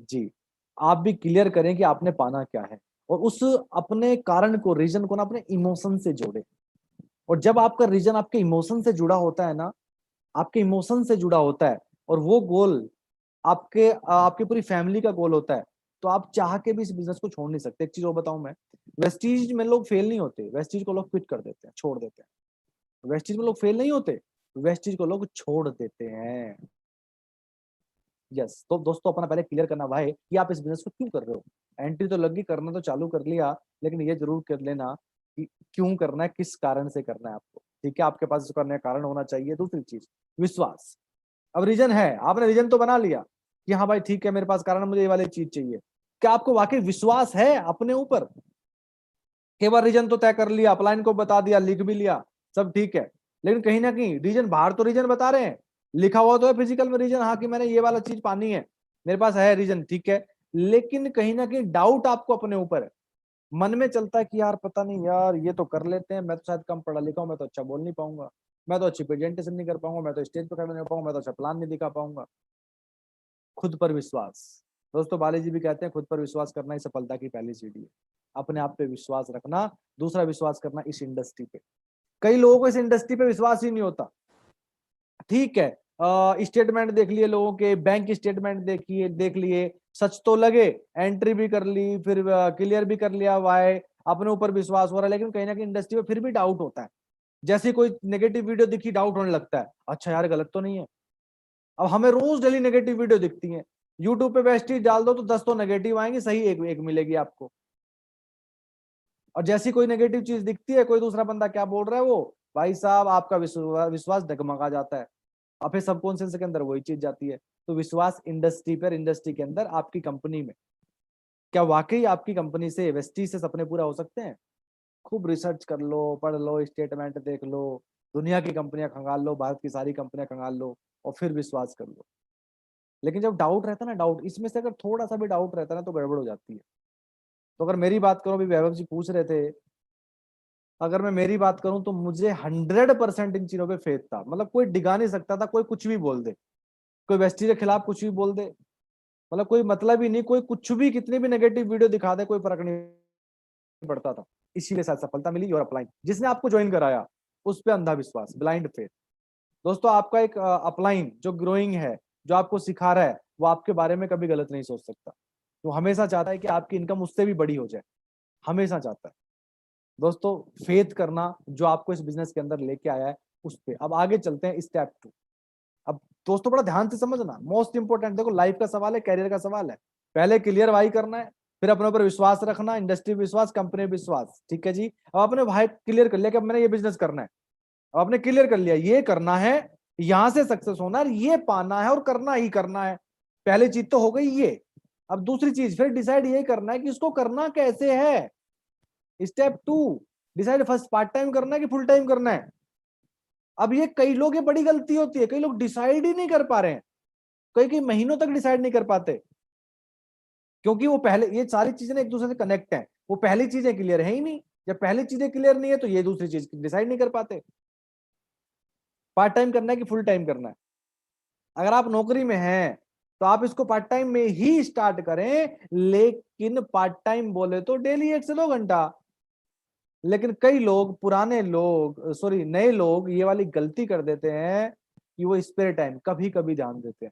जी, आप भी क्लियर करें कि आपने पाना क्या है, और उस अपने कारण को, रीजन को ना अपने इमोशन से जोड़े। और जब आपका रीजन आपके इमोशन से जुड़ा होता है ना, आपके इमोशन से जुड़ा होता है, और वो गोल आपके पूरी फैमिली का गोल होता है, तो आप चाह के भी इस बिजनेस को छोड़ नहीं सकते। एक चीज और बताऊं मैं, वेस्टीज में लोग फेल नहीं होते, वेस्टीज को लोग क्विट कर देते हैं, छोड़ देते हैं। वेस्टीज में लोग फेल नहीं होते, वेस्टीज को लोग छोड़ देते हैं। यस, तो दोस्तों अपना पहले क्लियर करना भाई कि आप इस बिजनेस को क्यों कर रहे हो। एंट्री तो लगी, करना तो चालू कर लिया, लेकिन ये जरूर कर लेना कि क्यों करना है, किस कारण से करना है आपको। ठीक है, आपके पास इसको करने का कारण होना चाहिए। दूसरी चीज, विश्वास। अब रीजन है, आपने रीजन तो बना लिया कि हाँ भाई ठीक है, मेरे पास कारण, मुझे ये वाली चीज चाहिए। क्या आपको वाकई विश्वास है अपने ऊपर? कई बार रीजन तो तय कर लिया, अपलाइन को बता दिया, लिख भी लिया, सब ठीक है, लेकिन कहीं ना कहीं रीजन, बाहर तो रीजन बता रहे हैं, लिखा हुआ तो है फिजिकल में रीजन, हाँ कि मैंने ये वाला चीज पानी है, मेरे पास है रीजन, ठीक है, लेकिन कहीं ना कहीं डाउट आपको अपने ऊपर है। मन में चलता है कि यार पता नहीं यार, ये तो कर लेते हैं, मैं तो शायद कम पढ़ा लिखा हूं, मैं तो अच्छा बोल नहीं पाऊंगा, मैं तो अच्छी प्रेजेंटेशन नहीं कर पाऊंगा, मैं तो स्टेज पर खड़ा नहीं हो पाऊंगा, मैं तो अच्छा प्लान नहीं दिखा पाऊंगा। खुद पर विश्वास। दोस्तों बालाजी भी कहते हैं खुद पर विश्वास करना ही सफलता की पहली सीढ़ी है। अपने आप पे विश्वास रखना, दूसरा विश्वास करना इस इंडस्ट्री पे। कई लोगों को इस इंडस्ट्री पे विश्वास ही नहीं होता। ठीक है, स्टेटमेंट देख लिए लोगों के, बैंक स्टेटमेंट देख लिए, सच तो लगे, एंट्री भी कर ली, फिर क्लियर भी कर लिया, वाई अपने ऊपर विश्वास हो रहा है, लेकिन कहीं ना कहीं इंडस्ट्री में फिर भी डाउट होता है। जैसे कोई नेगेटिव वीडियो दिखी, डाउट होने लगता है, अच्छा यार गलत तो नहीं है। अब हमें रोज डेली नेगेटिव वीडियो दिखती हैं, यूट्यूब पे बेस्टी डाल दो तो 10 तो नेगेटिव आएंगे, सही एक मिलेगी आपको। और जैसी कोई नेगेटिव चीज दिखती है, कोई दूसरा बंदा क्या बोल रहा है, वो भाई साहब आपका विश्वास डगमगा जाता है, और फिर सबकॉन्शियस के अंदर वही चीज जाती है। तो विश्वास इंडस्ट्री पर, इंडस्ट्री के अंदर, आपकी कंपनी में, क्या वाकई आपकी कंपनी से, वेस्टी से सपने पूरा हो सकते हैं? खूब रिसर्च कर लो, पढ़ लो, स्टेटमेंट देख लो, दुनिया की कंपनियां खंगाल लो, भारत की सारी कंपनियां खंगाल लो, और फिर विश्वास कर लो। लेकिन जब डाउट रहता है ना, डाउट इसमें से अगर थोड़ा सा भी डाउट रहता है ना, तो गड़बड़ हो जाती है। तो अगर मेरी बात करूं, अभी वैभव जी पूछ रहे थे, अगर मैं मेरी बात करूं तो मुझे 100% इन चीजों पे फेथ था, मतलब कोई डिगा नहीं सकता था, कोई कुछ भी बोल दे, कोई वेस्टी के खिलाफ कुछ भी बोल दे, मतलब कोई मतलब ही नहीं, कोई कुछ भी, कितनी भी नेगेटिव वीडियो दिखा दे, कोई फर्क नहीं पड़ता था। इसीलिए शायद सफलता मिली। और अपलाइन जिसने आपको ज्वाइन कराया, उस पर अंधा विश्वास, ब्लाइंड फेथ। दोस्तों आपका एक अपलाइन जो ग्रोइंग है, जो आपको सिखा रहा है, वो आपके बारे में कभी गलत नहीं सोच सकता। वो हमेशा चाहता है कि आपकी इनकम उससे भी बड़ी हो जाए, हमेशा चाहता है। दोस्तों फेथ करना जो आपको इस बिजनेस के अंदर लेके आया है, उस पे अब आगे चलते हैं, स्टेप 2। अब दोस्तों बड़ा ध्यान से समझना, मोस्ट इंपोर्टेंट, देखो लाइफ का सवाल है, कैरियर का सवाल है। पहले क्लियर वाई करना है, फिर अपने ऊपर विश्वास रखना, इंडस्ट्री विश्वास, कंपनी विश्वास, ठीक है जी। अब आपने भाई क्लियर कर लिया कि अब मैंने ये बिजनेस करना है, अब आपने क्लियर कर लिया ये करना है, यहां से सक्सेस होना है, ये पाना है और करना ही करना है। पहली चीज तो हो गई ये। अब दूसरी चीज फिर डिसाइड ये करना है कि इसको करना कैसे है। Step 2, decide first part time करना है कि फुल टाइम करना है। अब ये कई लोग, ये बड़ी गलती होती है, कई लोग डिसाइड ही नहीं कर पा रहे हैं, कई कई महीनों तक डिसाइड नहीं कर पाते, क्योंकि वो पहले ये सारी चीजें एक दूसरे से कनेक्ट हैं, वो पहली चीजें क्लियर है ही नहीं। जब पहली चीजें क्लियर नहीं है तो ये दूसरी चीज डिसाइड नहीं कर पाते। पार्ट टाइम करना है कि फुल टाइम करना है। अगर आप नौकरी में हैं तो आप इसको पार्ट टाइम में ही स्टार्ट करें, लेकिन पार्ट टाइम बोले तो डेली 1 से 2 घंटा। लेकिन कई लोग, पुराने लोग, सॉरी नए लोग ये वाली गलती कर देते हैं कि वो स्पेयर टाइम कभी कभी ध्यान देते हैं।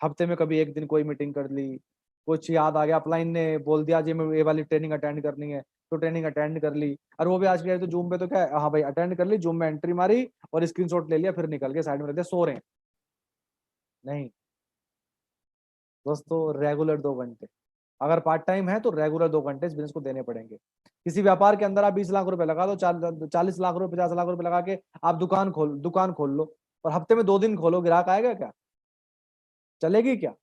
हफ्ते में कभी एक दिन कोई मीटिंग कर ली, कुछ याद आ गया, अपलाइन ने बोल दिया जी मैं ये वाली ट्रेनिंग अटेंड करनी है, तो ट्रेनिंग अटेंड कर ली। और वो भी आज के तो जूम पे तो क्या है, हाँ भाई अटेंड कर ली, जूम में एंट्री मारी और स्क्रीनशॉट ले लिया, फिर निकल के साइड में रहते सो रहे हैं। नहीं दोस्तों, रेगुलर 2 घंटे, अगर पार्ट टाइम है तो रेगुलर 2 घंटे इस बिजनेस को देने पड़ेंगे। किसी व्यापार के अंदर आप 20 लाख रुपए लगा दो, 40 लाख रुपए, 50 लाख रुपए लगा के आप दुकान खोल लो, और हफ्ते में 2 दिन खोलो, ग्राहक आएगा क्या? चलेगी क्या?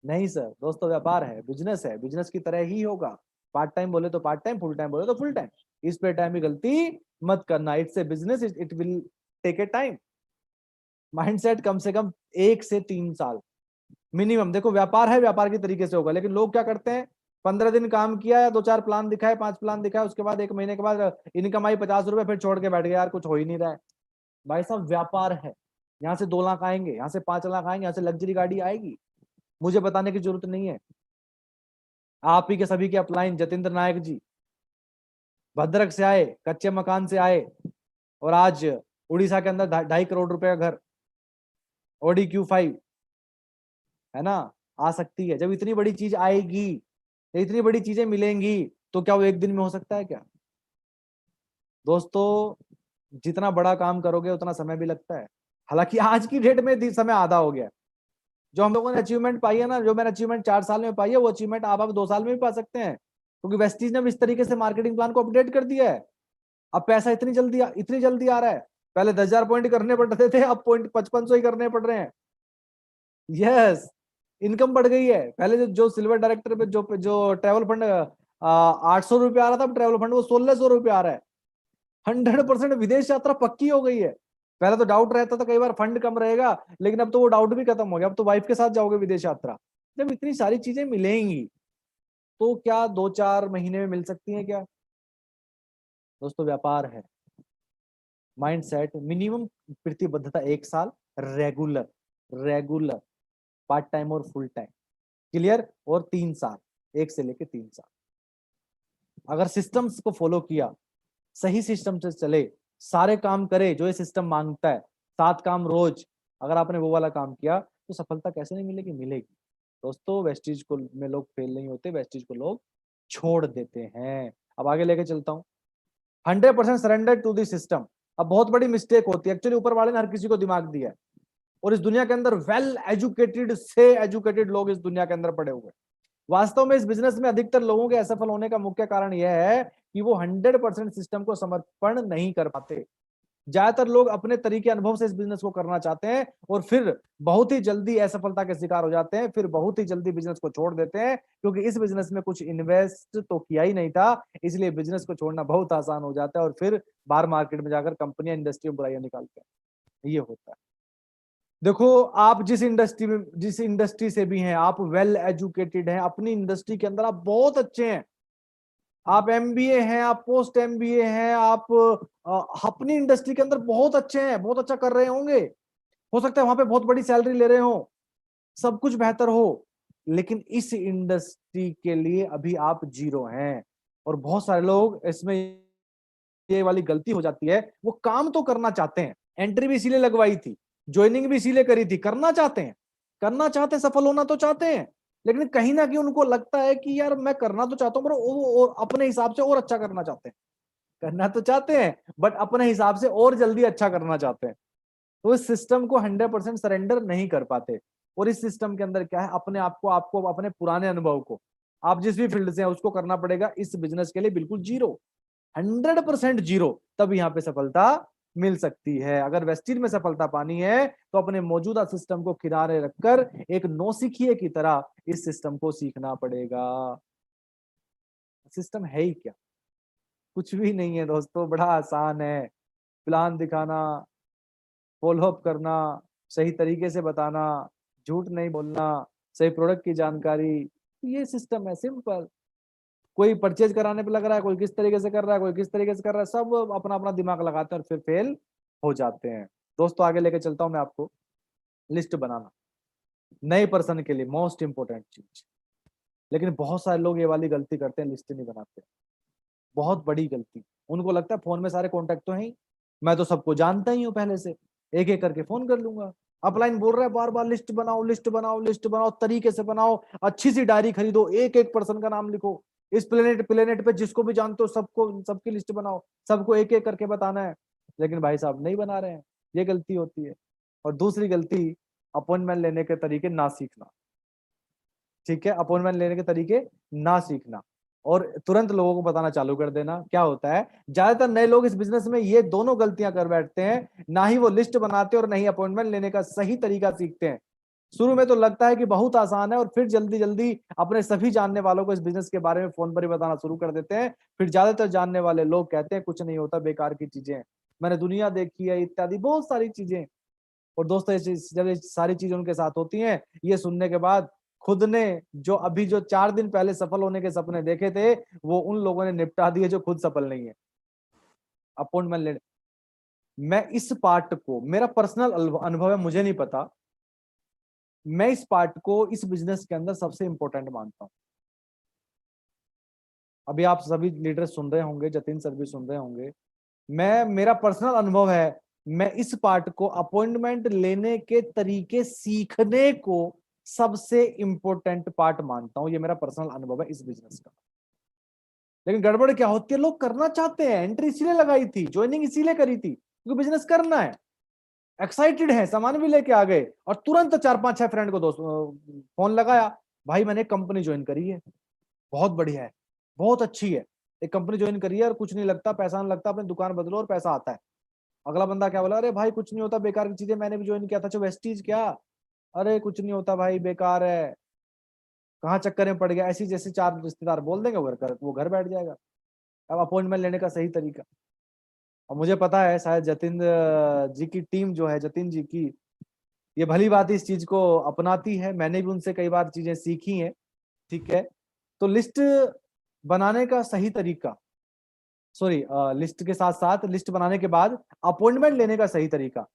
नहीं सर। दोस्तों व्यापार है, बिजनेस है, बिजनेस की तरह ही होगा। पार्ट टाइम बोले तो पार्ट टाइम, फुल टाइम बोले तो फुल टाइम। इस पे टाइम की गलती मत करना। It's a business, it will take a time. Mindset कम से कम 1 से 3 साल मिनिमम। देखो व्यापार है, व्यापार की तरीके से होगा, लेकिन लोग क्या करते हैं, 15 दिन काम किया या 2-4 प्लान दिखाए, 5 प्लान दिखाए, उसके बाद 1 महीने के बाद इनकम आई 50 रुपए, फिर छोड़ के बैठ गए, यार कुछ हो ही नहीं रहा है। भाई साहब व्यापार है, यहाँ से 2 लाख आएंगे, यहाँ से 5 लाख आएंगे, यहाँ से लग्जरी गाड़ी आएगी, मुझे बताने की जरूरत नहीं है। आप ही के सभी के अपलाइन जतेंद्र नायक जी भद्रक से आए, कच्चे मकान से आए, और आज उड़ीसा के अंदर 2.5 करोड़ रुपए का घर, ऑडी Q5, है ना, आ सकती है। जब इतनी बड़ी चीज आएगी, इतनी बड़ी चीजें मिलेंगी, तो क्या वो एक दिन में हो सकता है क्या? दोस्तों जितना बड़ा काम करोगे उतना समय भी लगता है। हालांकि आज की डेट में समय आधा हो गया। जो हम लोगों ने अचीवमेंट पाई है ना, जो मैंने अचीवमेंट 4 साल में पाई है, वो अचीवमेंट आप 2 साल में भी पा सकते हैं, क्योंकि वेस्टीज ने इस तरीके से मार्केटिंग प्लान को अपडेट कर दिया है। अब पैसा इतनी जल्दी आ रहा है। पहले 10,000 पॉइंट करने पड़ते थे, अब पॉइंट 5500 ही करने पड़ रहे हैं। यस, इनकम बढ़ गई है। पहले जो सिल्वर डायरेक्टर पे जो ट्रैवल फंड 800 रुपये आ रहा था, अब ट्रैवल फंड वो 1600 रुपये आ रहा है। 100% विदेश यात्रा पक्की हो गई है। पहले तो डाउट रहता था कई बार फंड कम रहेगा, लेकिन अब तो वो डाउट भी खत्म हो गया। अब तो वाइफ के साथ जाओगे विदेश यात्रा। जब इतनी सारी चीजें मिलेंगी तो क्या 2-4 महीने में मिल सकती हैं क्या? दोस्तों व्यापार है, माइंडसेट, मिनिमम प्रतिबद्धता 1 साल, रेगुलर पार्ट टाइम और फुल टाइम क्लियर, और 3 साल, 1 से लेके 3 साल। अगर सिस्टम्स को फॉलो किया, सही सिस्टम से चले, सारे काम करे जो ये सिस्टम मांगता है, 7 काम रोज, अगर आपने वो वाला काम किया तो सफलता कैसे नहीं मिलेगी? मिलेगी। दोस्तों वेस्टीज को में लोग फेल नहीं होते, वेस्टीज को लोग छोड़ देते हैं। अब आगे लेके चलता हूँ। 100% सरेंडर टू द सिस्टम। अब बहुत बड़ी मिस्टेक होती है, एक्चुअली ऊपर वाले ने हर किसी को दिमाग दिया है, और इस दुनिया के अंदर वेल एजुकेटेड से एजुकेटेड लोग इस दुनिया के अंदर पड़े हुए। वास्तव में इस बिजनेस में अधिकतर लोगों के असफल होने का मुख्य कारण यह है कि वो 100% सिस्टम को समर्पण नहीं कर पाते। ज्यादातर लोग अपने तरीके अनुभव से इस बिजनेस को करना चाहते हैं, और फिर बहुत ही जल्दी असफलता के शिकार हो जाते हैं, फिर बहुत ही जल्दी बिजनेस को छोड़ देते हैं, क्योंकि इस बिजनेस में कुछ इन्वेस्ट तो किया ही नहीं था, इसलिए बिजनेस को छोड़ना बहुत आसान हो जाता है, और फिर बाहर मार्केट में जाकर कंपनियां इंडस्ट्री में बुराइयां निकालते हैं। ये होता है। देखो आप जिस इंडस्ट्री से भी हैं, आप वेल एजुकेटेड हैं, अपनी इंडस्ट्री के अंदर आप बहुत अच्छे हैं, आप MBA हैं, आप पोस्ट MBA हैं, आप अपनी इंडस्ट्री के अंदर बहुत अच्छे हैं, बहुत अच्छा कर रहे होंगे, हो सकता है वहां पे बहुत बड़ी सैलरी ले रहे हो, सब कुछ बेहतर हो, लेकिन इस इंडस्ट्री के लिए अभी आप जीरो हैं। और बहुत सारे लोग इसमें ये वाली गलती हो जाती है, वो काम तो करना चाहते हैं, एंट्री भी इसीलिए लगवाई थी, ज्वाइनिंग भी इसीलिए करी थी, करना चाहते हैं, सफल होना तो चाहते हैं, लेकिन कहीं ना कहीं उनको लगता है कि यार मैं करना तो चाहता हूं, पर वो अपने हिसाब से और अच्छा करना चाहते हैं, करना तो चाहते हैं बट अपने हिसाब से और जल्दी अच्छा करना चाहते हैं। तो इस सिस्टम को 100% सरेंडर नहीं कर पाते। और इस सिस्टम के अंदर क्या है, अपने आप को, आपको अपने पुराने अनुभव को, आप जिस भी फील्ड से हैं उसको करना पड़ेगा इस बिजनेस के लिए बिल्कुल जीरो, 100% जीरो, तब यहाँ पे सफलता मिल सकती है। अगर वेस्टिज में सफलता पानी है तो अपने मौजूदा सिस्टम को किनारे रखकर एक नौसिखिए की तरह इस सिस्टम को सीखना पड़ेगा। सिस्टम है ही क्या, कुछ भी नहीं है दोस्तों, बड़ा आसान है। प्लान दिखाना, फॉलो अप करना, सही तरीके से बताना, झूठ नहीं बोलना, सही प्रोडक्ट की जानकारी, ये सिस्टम है सिंपल। कोई परचेज कराने पे लग रहा है, कोई किस तरीके से कर रहा है, कोई किस तरीके से कर रहा है, सब अपना अपना दिमाग लगाते हैं और फिर फेल हो जाते हैं। दोस्तों आगे लेके चलता हूं मैं आपको। लिस्ट बनाना नए पर्सन के लिए मोस्ट इंपोर्टेंट चीज, लेकिन बहुत सारे लोग ये वाली गलती करते हैं, लिस्ट नहीं बनाते। बहुत बड़ी गलती। उनको लगता है फोन में सारे कॉन्टेक्ट तो हैं ही, मैं तो सबको जानता ही हूँ पहले से, एक एक करके फोन कर लूंगा। अपलाइन बोल रहा है बार बार लिस्ट बनाओ, लिस्ट बनाओ, लिस्ट बनाओ, तरीके से बनाओ, अच्छी सी डायरी खरीदो, एक एक पर्सन का नाम लिखो, इस प्लेनेट पे जिसको भी जानते हो सबको, सबकी लिस्ट बनाओ, सबको एक एक करके बताना है। लेकिन भाई साहब नहीं बना रहे हैं, ये गलती होती है। और दूसरी गलती, अपॉइंटमेंट लेने के तरीके ना सीखना। ठीक है, अपॉइंटमेंट लेने के तरीके ना सीखना और तुरंत लोगों को बताना चालू कर देना। क्या होता है, ज्यादातर नए लोग इस बिजनेस में ये दोनों गलतियां कर बैठते हैं, ना ही वो लिस्ट बनाते और ना ही अपॉइंटमेंट लेने का सही तरीका सीखते हैं। शुरू में तो लगता है कि बहुत आसान है और फिर जल्दी जल्दी अपने सभी जानने वालों को इस बिजनेस के बारे में फोन पर ही बताना शुरू कर देते हैं। फिर ज्यादातर जानने वाले लोग कहते हैं कुछ नहीं होता, बेकार की चीजें हैं, मैंने दुनिया देखी है, इत्यादि बहुत सारी चीजें। और दोस्तों जब ये सारी चीजें उनके साथ होती हैं, ये सुनने के बाद खुद ने जो 4 दिन पहले सफल होने के सपने देखे थे, वो उन लोगों ने निपटा दिए जो खुद सफल नहीं है। अपॉइंटमेंट लेने, मैं इस पार्ट को, मेरा पर्सनल अनुभव है, मुझे नहीं पता, मैं इस पार्ट को इस बिजनेस के अंदर सबसे इंपॉर्टेंट मानता हूं। अभी आप सभी लीडर सुन रहे होंगे, जतिन सर भी सुन रहे होंगे, मेरा पर्सनल अनुभव है, मैं इस पार्ट को, अपॉइंटमेंट लेने के तरीके सीखने को सबसे इंपॉर्टेंट पार्ट मानता हूं। ये मेरा पर्सनल अनुभव है इस बिजनेस का। लेकिन गड़बड़ क्या होती है, लोग करना चाहते हैं, एंट्री इसीलिए लगाई थी, ज्वाइनिंग इसीलिए करी थी क्योंकि बिजनेस करना है, एक्साइटेड है, सामान भी लेके आ गए और तुरंत 4-5-6 फ्रेंड को दोस्त फोन लगाया, भाई मैंने कंपनी ज्वाइन करी है, बहुत बढ़िया है, बहुत अच्छी है, एक कंपनी ज्वाइन करी है और कुछ नहीं लगता, पैसा नहीं लगता, अपनी दुकान बदलो और पैसा आता है। अगला बंदा क्या बोला, अरे भाई कुछ नहीं होता, बेकार की चीजें, मैंने भी ज्वाइन किया था। अच्छा वेस्टीज क्या, अरे कुछ नहीं होता भाई, बेकार है, कहाँ चक्कर में पड़ गया, ऐसी जैसे 4 रिश्तेदार बोल देंगे, वो घर बैठ जाएगा। अब अपॉइंटमेंट लेने का सही तरीका, और मुझे पता है शायद जतिन जी की टीम जो है, जतिन जी की, ये भली बात इस चीज को अपनाती है, मैंने भी उनसे कई बार चीजें सीखी हैं। ठीक है, तो लिस्ट बनाने का सही तरीका, सॉरी, लिस्ट के साथ साथ लिस्ट बनाने के बाद अपॉइंटमेंट लेने का सही तरीका।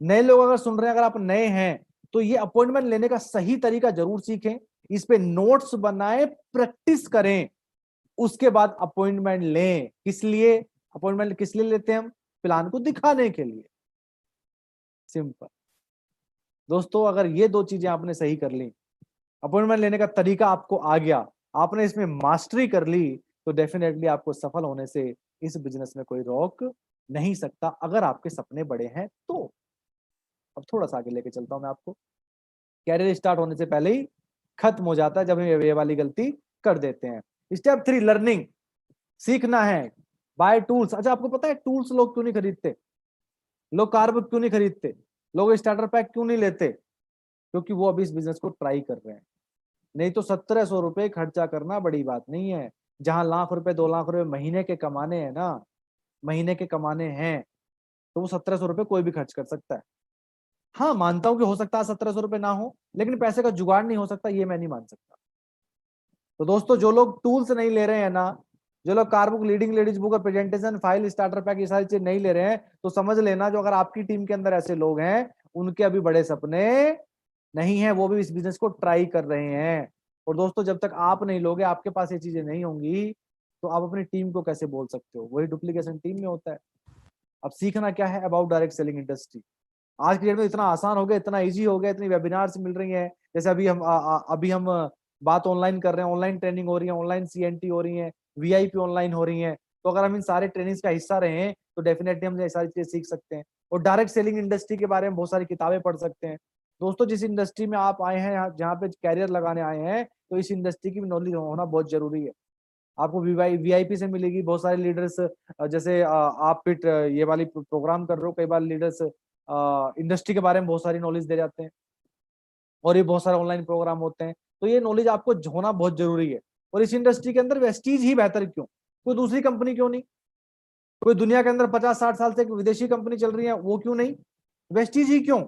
नए लोग अगर सुन रहे हैं, अगर आप नए हैं तो ये अपॉइंटमेंट लेने का सही तरीका जरूर सीखें, इस पे नोट्स बनाएं, प्रैक्टिस करें, उसके बाद अपॉइंटमेंट लें। किस लिए अपॉइंटमेंट, किस लिए लेते हैं हम, प्लान को दिखाने के लिए, सिंपल। दोस्तों अगर ये 2 चीजें आपने सही कर ली, अपॉइंटमेंट लेने का तरीका आपको आ गया, आपने इसमें मास्टरी कर ली, तो डेफिनेटली आपको सफल होने से इस बिजनेस में कोई रोक नहीं सकता, अगर आपके सपने बड़े हैं तो। अब थोड़ा सा आगे लेके चलता हूं मैं आपको। कैरियर स्टार्ट होने से पहले ही खत्म हो जाता है जब हम ये वाली गलती कर देते हैं। स्टेप 3, लर्निंग, सीखना है, बाय टूल्स। अच्छा आपको पता है टूल्स लोग क्यों नहीं खरीदते, लोग कार बुक क्यों नहीं खरीदते, लोग स्टार्टर पैक क्यों नहीं लेते, क्योंकि वो अभी इस बिजनेस को ट्राई कर रहे हैं। नहीं तो 1700 रुपए खर्चा करना बड़ी बात नहीं है, जहां लाख रुपए 2 लाख रुपए महीने के कमाने हैं ना, महीने के कमाने हैं, तो वो 1700 रुपए कोई भी खर्च कर सकता है। हाँ मानता हूं कि हो सकता है 1700 रुपए ना हो, लेकिन पैसे का जुगाड़ नहीं हो सकता, ये मैं नहीं मान सकता। तो दोस्तों जो लोग टूल्स नहीं ले रहे हैं ना, जो लोग car book, leading ladies book और प्रेजेंटेशन फाइल, स्टार्टर पैक, ये सारी चीज नहीं ले रहे हैं, तो समझ लेना, जो अगर आपकी टीम के अंदर ऐसे लोग हैं, उनके अभी बड़े सपने नहीं है, वो भी इस बिजनेस को ट्राई कर रहे हैं। और दोस्तों जब तक आप नहीं लोगे, आपके पास ये चीजें नहीं होंगी, तो आप अपनी टीम को कैसे बोल सकते हो, वही डुप्लीकेशन टीम में होता है। अब सीखना क्या है, अबाउट डायरेक्ट सेलिंग इंडस्ट्री। आज की डेट में इतना आसान हो गया, इतना इजी हो गया, इतनी वेबिनार्स मिल रही हैं, जैसे अभी हम बात ऑनलाइन कर रहे हैं, ऑनलाइन ट्रेनिंग हो रही है, ऑनलाइन सीएनटी हो रही है, वीआईपी ऑनलाइन हो रही है। तो अगर हम इन सारे ट्रेनिंग्स का हिस्सा रहे हैं तो डेफिनेटली हम ये सारी चीजें सीख सकते हैं, और डायरेक्ट सेलिंग इंडस्ट्री के बारे में बहुत सारी किताबें पढ़ सकते हैं। दोस्तों जिस इंडस्ट्री में आप आए हैं, जहाँ पे कैरियर लगाने आए हैं, तो इस इंडस्ट्री की नॉलेज होना बहुत जरूरी है। आपको वीआईपी से मिलेगी। बहुत सारे लीडर्स, जैसे आप पिट ये वाली प्रोग्राम कर रहे हो, कई बार लीडर्स इंडस्ट्री के बारे में बहुत सारी नॉलेज दे जाते हैं, और ये बहुत सारे ऑनलाइन प्रोग्राम होते हैं, तो ये नॉलेज आपको होना बहुत जरूरी है। और इस इंडस्ट्री के अंदर वेस्टीज ही बेहतर क्यों, कोई दूसरी कंपनी क्यों नहीं? कोई दुनिया के अंदर 50-60 साल से एक विदेशी कंपनी चल रही है, वो क्यों नहीं? वेस्टीज ही क्यों?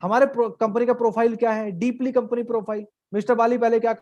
हमारे कंपनी का प्रोफाइल क्या है? Deeply company profile. मिस्टर बाली पहले क्या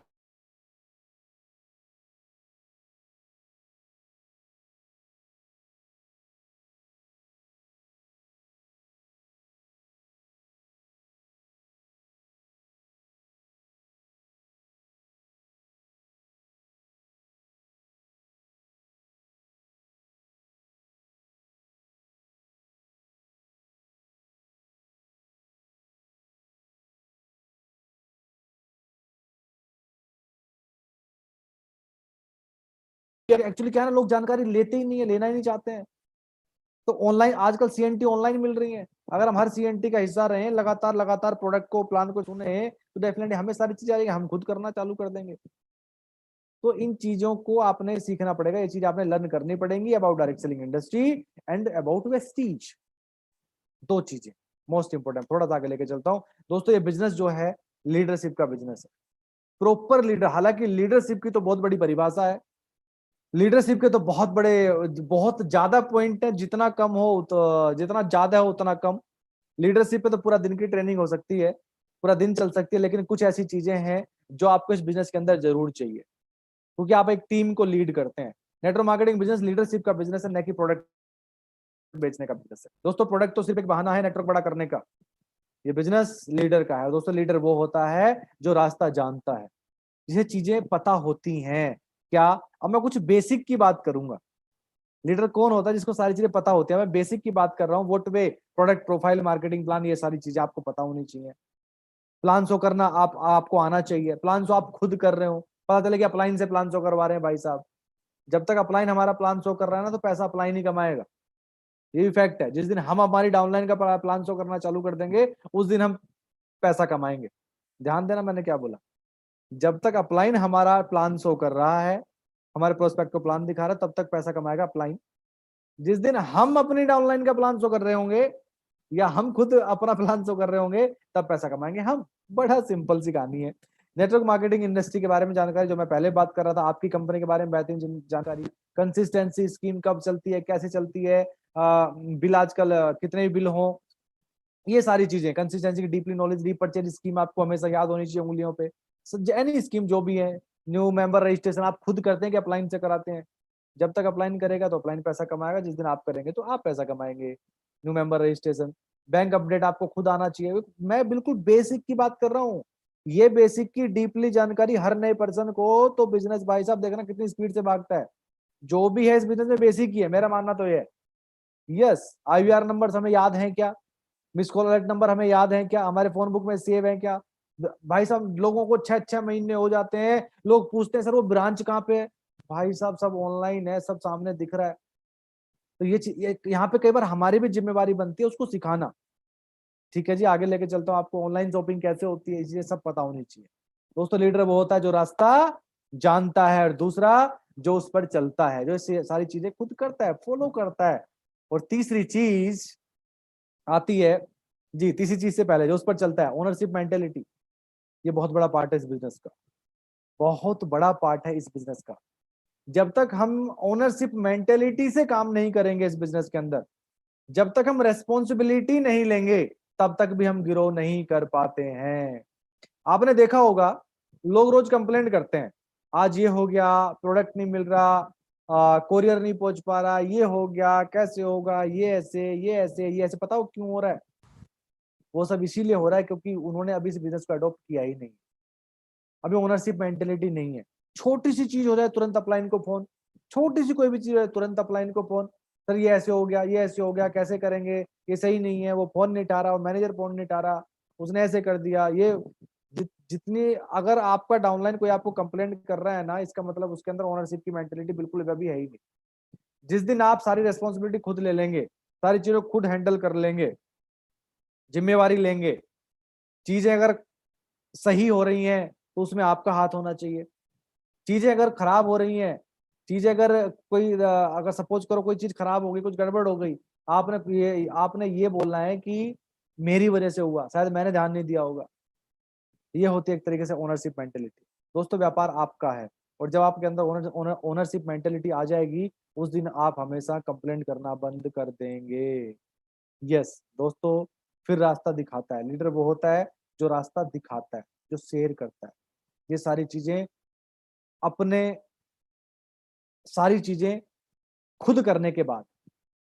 एक्चुअली क्या है ना, लोग जानकारी लेते ही नहीं है, लेना ही नहीं चाहते हैं। तो ऑनलाइन आजकल सीएनटी ऑनलाइन मिल रही है। अगर हम हर सीएनटी का हिस्सा रहे, लगातार लगातार प्रोडक्ट को, प्लान को सुने, तो डेफिनेटली हमें सारी चीजें आएगी, हम खुद करना चालू कर देंगे। तो इन चीजों को आपने सीखना पड़ेगा, ये चीज आपने लर्न करनी पड़ेंगी about direct selling industry and about Vestige. दो चीजें मोस्ट इंपोर्टेंट। थोड़ा सा आगे लेके चलता हूं दोस्तों। ये बिजनेस जो है लीडरशिप का बिजनेस है। प्रॉपर लीडर, हालांकि लीडरशिप की तो बहुत बड़ी परिभाषा है, लीडरशिप के तो बहुत बड़े, बहुत ज्यादा पॉइंट है। जितना कम हो तो, जितना ज्यादा हो उतना कम। लीडरशिप पे तो पूरा दिन की ट्रेनिंग हो सकती है, पूरा दिन चल सकती है, लेकिन कुछ ऐसी चीजें हैं जो आपको इस बिजनेस के अंदर जरूर चाहिए, क्योंकि आप एक टीम को लीड करते हैं। नेटवर्क मार्केटिंग बिजनेस लीडरशिप का बिजनेस है, न कि प्रोडक्ट बेचने का बिजनेस है। दोस्तों प्रोडक्ट तो सिर्फ एक बहाना है नेटवर्क बड़ा करने का, ये बिजनेस लीडर का है। दोस्तों लीडर वो होता है जो रास्ता जानता है, जिसे चीजें पता होती हैं। क्या, अब मैं कुछ बेसिक की बात करूंगा। लीडर कौन होता है? जिसको सारी चीजें पता होती है। मैं बेसिक की बात कर रहा हूँ, what way, product profile, marketing plan, ये सारी चीजें आपको पता होनी चाहिए। प्लान शो करना आपको आना चाहिए। प्लान शो आप खुद कर रहे हो, पता चले कि अपलाइन से प्लान शो करवा रहे हैं भाई साहब। जब तक अपलाइन हमारा प्लान शो कर रहा है ना, तो पैसा अपलाइन ही कमाएगा, ये भी फैक्ट है। जिस दिन हम हमारी डाउनलाइन का प्लान शो करना चालू कर देंगे, उस दिन हम पैसा कमाएंगे। ध्यान देना मैंने क्या बोला। जब तक अपलाइन हमारा प्लान शो कर रहा है, हमारे प्रोस्पेक्ट को प्लान दिखा रहा है, तब तक पैसा कमाएगा अपलाइन। जिस दिन हम अपनी डाउनलाइन का प्लान शो कर रहे होंगे, या हम खुद अपना प्लान शो कर रहे होंगे, तब पैसा कमाएंगे हम। बड़ा सिंपल सी कहानी है। नेटवर्क मार्केटिंग इंडस्ट्री के बारे में जानकारी जो मैं पहले बात कर रहा था, आपकी कंपनी के बारे में बेहतरीन जानकारी, कंसिस्टेंसी, स्कीम कब चलती है, कैसे चलती है, बिल आजकल कितने बिल हो, ये सारी चीजें, कंसिस्टेंसी की डीपली नॉलेज, रीपर्चेज स्कीम आपको हमेशा याद होनी चाहिए उंगलियों पे। एनी स्कीम जो भी है, न्यू मेंबर रजिस्ट्रेशन आप खुद करते हैं कि अपलाइन से कराते हैं? जब तक अपलाइन करेगा तो अपलाइन पैसा कमाएगा, जिस दिन आप करेंगे तो आप पैसा कमाएंगे। New member registration, bank update आपको खुद आना चाहिए। मैं बिल्कुल बेसिक की बात कर रहा हूँ। ये बेसिक की डीपली जानकारी हर नए पर्सन को, तो बिजनेस भाई साहब देखना कितनी स्पीड से भागता है। जो भी है इस बिजनेस में बेसिक ही है, मेरा मानना तो ये है। यस, आईवीआर नंबर हमें याद है क्या? मिस कॉल अलर्ट नंबर हमें याद है क्या? हमारे फोन बुक में सेव है क्या? भाई साहब लोगों को 6-6 महीने हो जाते हैं, लोग पूछते हैं सर वो ब्रांच कहाँ पे है? भाई साहब सब ऑनलाइन है, सब सामने दिख रहा है। तो ये यहाँ पे कई बार हमारी भी जिम्मेवारी बनती है उसको सिखाना। ठीक है जी, आगे लेके चलता हूँ आपको। ऑनलाइन शॉपिंग कैसे होती है, ये सब पता होनी चाहिए। दोस्तों लीडर वो होता है जो रास्ता जानता है, और दूसरा जो उस पर चलता है, जो सारी चीजें खुद करता है, फॉलो करता है। और तीसरी चीज आती है जी, तीसरी चीज से पहले जो उस पर चलता है, ओनरशिप मेंटेलिटी। ये बहुत बड़ा पार्ट है इस बिजनेस का, बहुत बड़ा पार्ट है इस बिजनेस का। जब तक हम ओनरशिप मेंटेलिटी से काम नहीं करेंगे इस बिजनेस के अंदर, जब तक हम रेस्पॉन्सिबिलिटी नहीं लेंगे, तब तक भी हम ग्रो नहीं कर पाते हैं। आपने देखा होगा लोग रोज कंप्लेंट करते हैं, आज ये हो गया, प्रोडक्ट नहीं मिल रहा, कोरियर नहीं पहुंच पा रहा, ये हो गया, कैसे होगा, ये ऐसे, ये ऐसे, ये ऐसे। पता हो क्यों हो रहा है? वो सब इसीलिए हो रहा है क्योंकि उन्होंने अभी इस बिजनेस को अडॉप्ट किया ही नहीं, अभी ओनरशिप मेंटेलिटी नहीं है। छोटी सी चीज हो जाए तुरंत अपलाइन को फोन, छोटी सी कोई भी चीज है तुरंत अपलाइन को फोन, सर ये ऐसे हो गया, ये ऐसे हो गया, कैसे करेंगे, ये सही नहीं है, वो फोन नहीं उठा रहा, वो मैनेजर फोन नहीं उठा रहा, उसने ऐसे कर दिया। ये जितनी, अगर आपका डाउनलाइन कोई आपको कंप्लेंट कर रहा है ना, इसका मतलब उसके अंदर ओनरशिप की मेंटेलिटी बिल्कुल अभी है ही नहीं। जिस दिन आप सारी रेस्पॉन्सिबिलिटी खुद ले लेंगे, सारी चीजों खुद हैंडल कर लेंगे, जिम्मेवारी लेंगे, चीजें अगर सही हो रही हैं तो उसमें आपका हाथ होना चाहिए। चीजें अगर खराब हो रही हैं, चीजें अगर कोई अगर सपोज करो कोई चीज खराब हो गई, कुछ गड़बड़ हो गई, आपने ये बोलना है कि मेरी वजह से हुआ, शायद मैंने ध्यान नहीं दिया होगा। ये होती है एक तरीके से ओनरशिप मेंटेलिटी। दोस्तों व्यापार आपका है, और जब आपके अंदर ओनरशिप मेंटेलिटी आ जाएगी, उस दिन आप हमेशा कंप्लेंट करना बंद कर देंगे। यस दोस्तों, फिर रास्ता दिखाता है। लीडर वो होता है जो रास्ता दिखाता है, जो शेयर करता है। ये सारी चीजें सारी चीजें खुद करने के बाद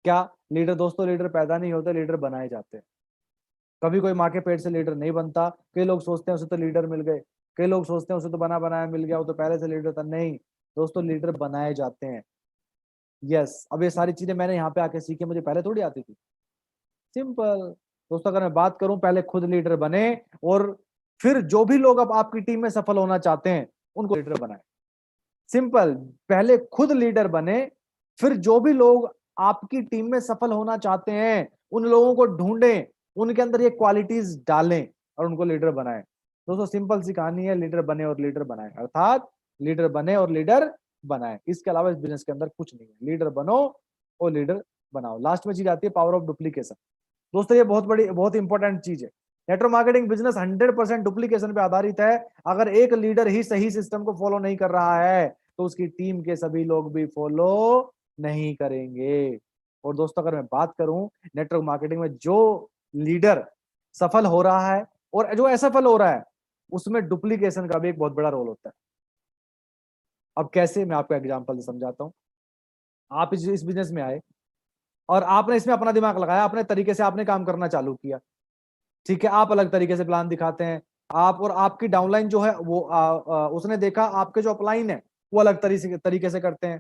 क्या लीडर, दोस्तों लीडर पैदा नहीं होते, लीडर बनाए जाते हैं। कभी कोई माँ के पेट से लीडर नहीं बनता। कई लोग सोचते हैं उसे तो लीडर मिल गए, कई लोग सोचते हैं उसे तो बना बनाया मिल गया, वो तो पहले से लीडर था। नहीं दोस्तों, लीडर बनाए जाते हैं। यस, अब ये सारी चीजें मैंने यहाँ पे आके सीखी, मुझे पहले थोड़ी आती थी। सिंपल दोस्तों, अगर मैं बात करूं, पहले खुद लीडर बने और फिर जो भी लोग अब आपकी टीम में सफल होना चाहते हैं उनको लीडर बनाए। सिंपल, पहले खुद लीडर बने, फिर जो भी लोग आपकी टीम में सफल होना चाहते हैं उन लोगों को ढूंढें, उनके अंदर ये क्वालिटीज डालें और उनको लीडर बनाएं। दोस्तों सिंपल सी कहानी है, लीडर बने और लीडर बनाए, अर्थात लीडर बने और लीडर बनाए। इसके अलावा इस बिजनेस के अंदर कुछ नहीं है। लीडर बनो और लीडर बनाओ। लास्ट में चीज आती है पावर ऑफ डुप्लीकेशन। दोस्तों ये बहुत इंपॉर्टेंट चीज है। नेटवर्क मार्केटिंग बिजनेस 100% डुप्लीकेशन पे आधारित है। अगर एक लीडर ही सही सिस्टम को फॉलो नहीं कर रहा है तो उसकी टीम के सभी लोग भी फॉलो नहीं करेंगे। और दोस्तों अगर मैं बात करूं, नेटवर्क मार्केटिंग में जो लीडर सफल हो रहा है और जो असफल हो रहा है, उसमें डुप्लीकेशन का भी एक बहुत बड़ा रोल होता है। अब कैसे, मैं आपको एग्जांपल से समझाता हूं। आप इस बिजनेस में आए और आपने इसमें अपना दिमाग लगाया, अपने तरीके से आपने काम करना चालू किया। ठीक है, आप अलग तरीके से प्लान दिखाते हैं, आप और आपकी डाउनलाइन जो है वो उसने देखा आपके जो अपलाइन है वो अलग तरीके से करते हैं,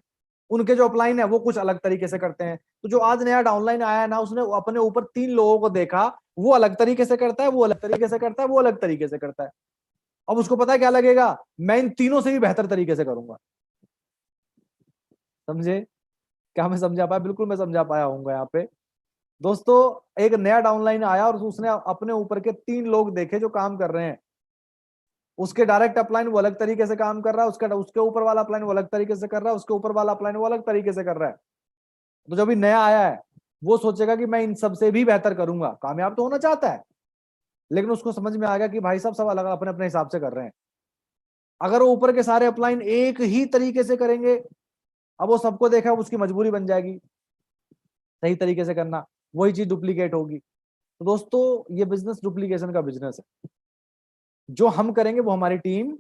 उनके जो अपलाइन है वो कुछ अलग तरीके से करते हैं। तो जो आज नया डाउनलाइन आया है ना, उसने अपने ऊपर 3 लोगों को देखा, वो अलग तरीके से करता है, वो अलग तरीके से करता है, वो अलग तरीके से करता है। अब उसको पता है क्या लगेगा, मैं इन तीनों से भी बेहतर तरीके से करूंगा। समझे? क्या मैं समझा पाया? बिल्कुल मैं समझा पाया हूँ यहाँ पे। दोस्तों एक नया डाउनलाइन आया और उसने अपने ऊपर के 3 लोग देखे जो काम कर रहे हैं। उसके डायरेक्ट अपलाइन वो अलग तरीके से काम कर रहा है, उसके ऊपर वाला अपलाइन वो अलग तरीके से कर रहा है, उसके ऊपर वाला अपलाइन वो अलग तरीके से कर रहा है। तो जो भी नया आया है वो सोचेगा कि मैं इन सबसे भी बेहतर करूंगा। कामयाब तो होना चाहता है, लेकिन उसको समझ में आ गया कि भाई साहब सब अलग अपने अपने हिसाब से कर रहे हैं। अगर वो ऊपर के सारे अपलाइन एक ही तरीके से करेंगे, अब वो सबको देखा, उसकी मजबूरी बन जाएगी सही तरीके से करना, वही चीज डुप्लीकेट होगी। तो दोस्तों ये बिजनेस डुप्लीकेशन का बिजनेस है। जो हम करेंगे वो हमारी टीम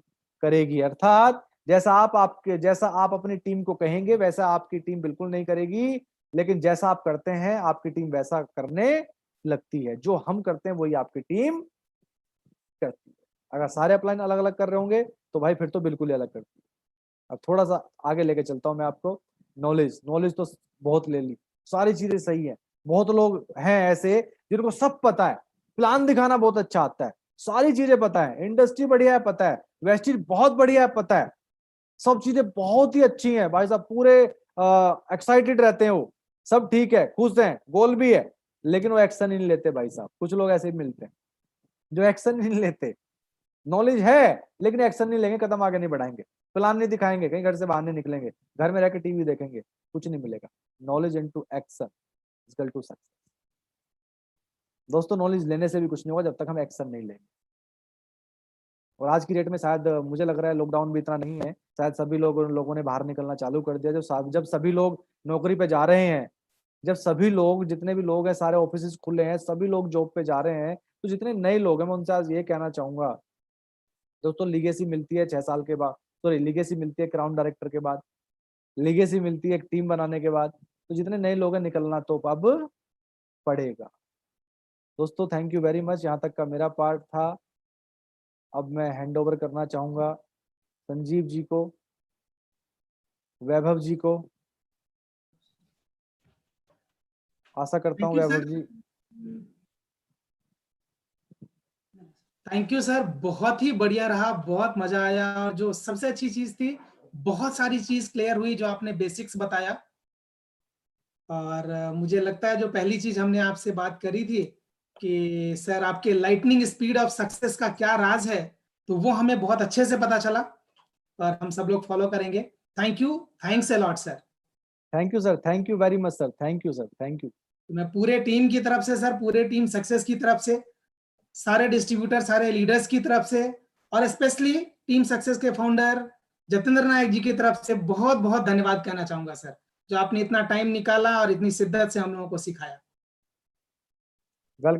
करेगी, अर्थात जैसा आप अपनी टीम को कहेंगे वैसा आपकी टीम बिल्कुल नहीं करेगी, लेकिन जैसा आप करते हैं आपकी टीम वैसा करने लगती है। जो हम करते हैं वही आपकी टीम करती है। अगर सारे अपलाइन अलग अलग कर रहे होंगे तो भाई फिर तो बिल्कुल ही अलग करती है। अब थोड़ा सा आगे लेके चलता हूं मैं आपको। नॉलेज तो बहुत ले ली, सारी चीजें सही है। बहुत लोग हैं ऐसे जिनको सब पता है, प्लान दिखाना बहुत अच्छा आता है, सारी चीजें पता है, इंडस्ट्री बढ़िया है पता है, वेस्टिज बहुत बढ़िया है पता है, सब चीजें बहुत ही अच्छी हैं भाई साहब, पूरे एक्साइटेड रहते हैं, वो सब ठीक है, खुश हैं, गोल भी है, लेकिन वो एक्शन नहीं लेते भाई साहब। कुछ लोग ऐसे ही मिलते हैं जो एक्शन नहीं लेते। नॉलेज है लेकिन एक्शन नहीं लेंगे, कदम आगे नहीं बढ़ाएंगे, प्लान नहीं दिखाएंगे, कहीं घर से बाहर नहीं निकलेंगे, घर में रहकर टीवी देखेंगे, कुछ नहीं मिलेगा। Knowledge into action equal to success. दोस्तों नॉलेज लेने से भी कुछ नहीं होगा जब तक हम एक्शन नहीं लेंगे। और आज की डेट में शायद मुझे लग रहा है लॉकडाउन भी इतना नहीं है, शायद सभी लोगों ने बाहर निकलना चालू कर दिया। जब सभी लोग नौकरी पे जा रहे हैं, जब सभी लोग, जितने भी लोग हैं, सारे ऑफिस खुले हैं, सभी लोग जॉब पे जा रहे हैं, तो जितने नए लोग हैं मैं उनसे आज ये कहना चाहूंगा, दोस्तों लीगेसी मिलती है 6 साल के बाद, सॉरी लीगेसी मिलती है क्राउन डायरेक्टर के बाद, लीगेसी मिलती है एक टीम बनाने के बाद। तो जितने नए लोग हैं निकलना तो अब पड़ेगा। दोस्तों थैंक यू वेरी मच, यहाँ तक का मेरा पार्ट था। अब मैं हैंड ओवर करना चाहूंगा संजीव जी को, वैभव जी को। आशा करता हूँ वैभव जी। थैंक यू सर, बहुत ही बढ़िया रहा, बहुत मजा आया। और जो सबसे अच्छी चीज थी, बहुत सारी चीज क्लियर हुई जो आपने बेसिक्स बताया। और मुझे लगता है जो पहली चीज हमने आपसे बात करी थी कि सर आपके लाइटनिंग स्पीड ऑफ सक्सेस का क्या राज है, तो वो हमें बहुत अच्छे से पता चला और हम सब लोग फॉलो करेंगे। Thank you, thanks a lot sir. Thank you sir, thank you very much sir, thank you sir, thank you. मैं पूरे टीम की तरफ से सर, पूरे टीम सक्सेस की तरफ से, सारे डिस्ट्रीब्यूटर, सारे लीडर्स की तरफ से, और स्पेशली टीम सक्सेस के फाउंडर जतेंद्र नायक जी की तरफ से बहुत बहुत धन्यवाद कहना चाहूंगा सर, जो आपने इतना टाइम निकाला और इतनी शिद्दत से हम लोगों को सिखाया। वेलकम।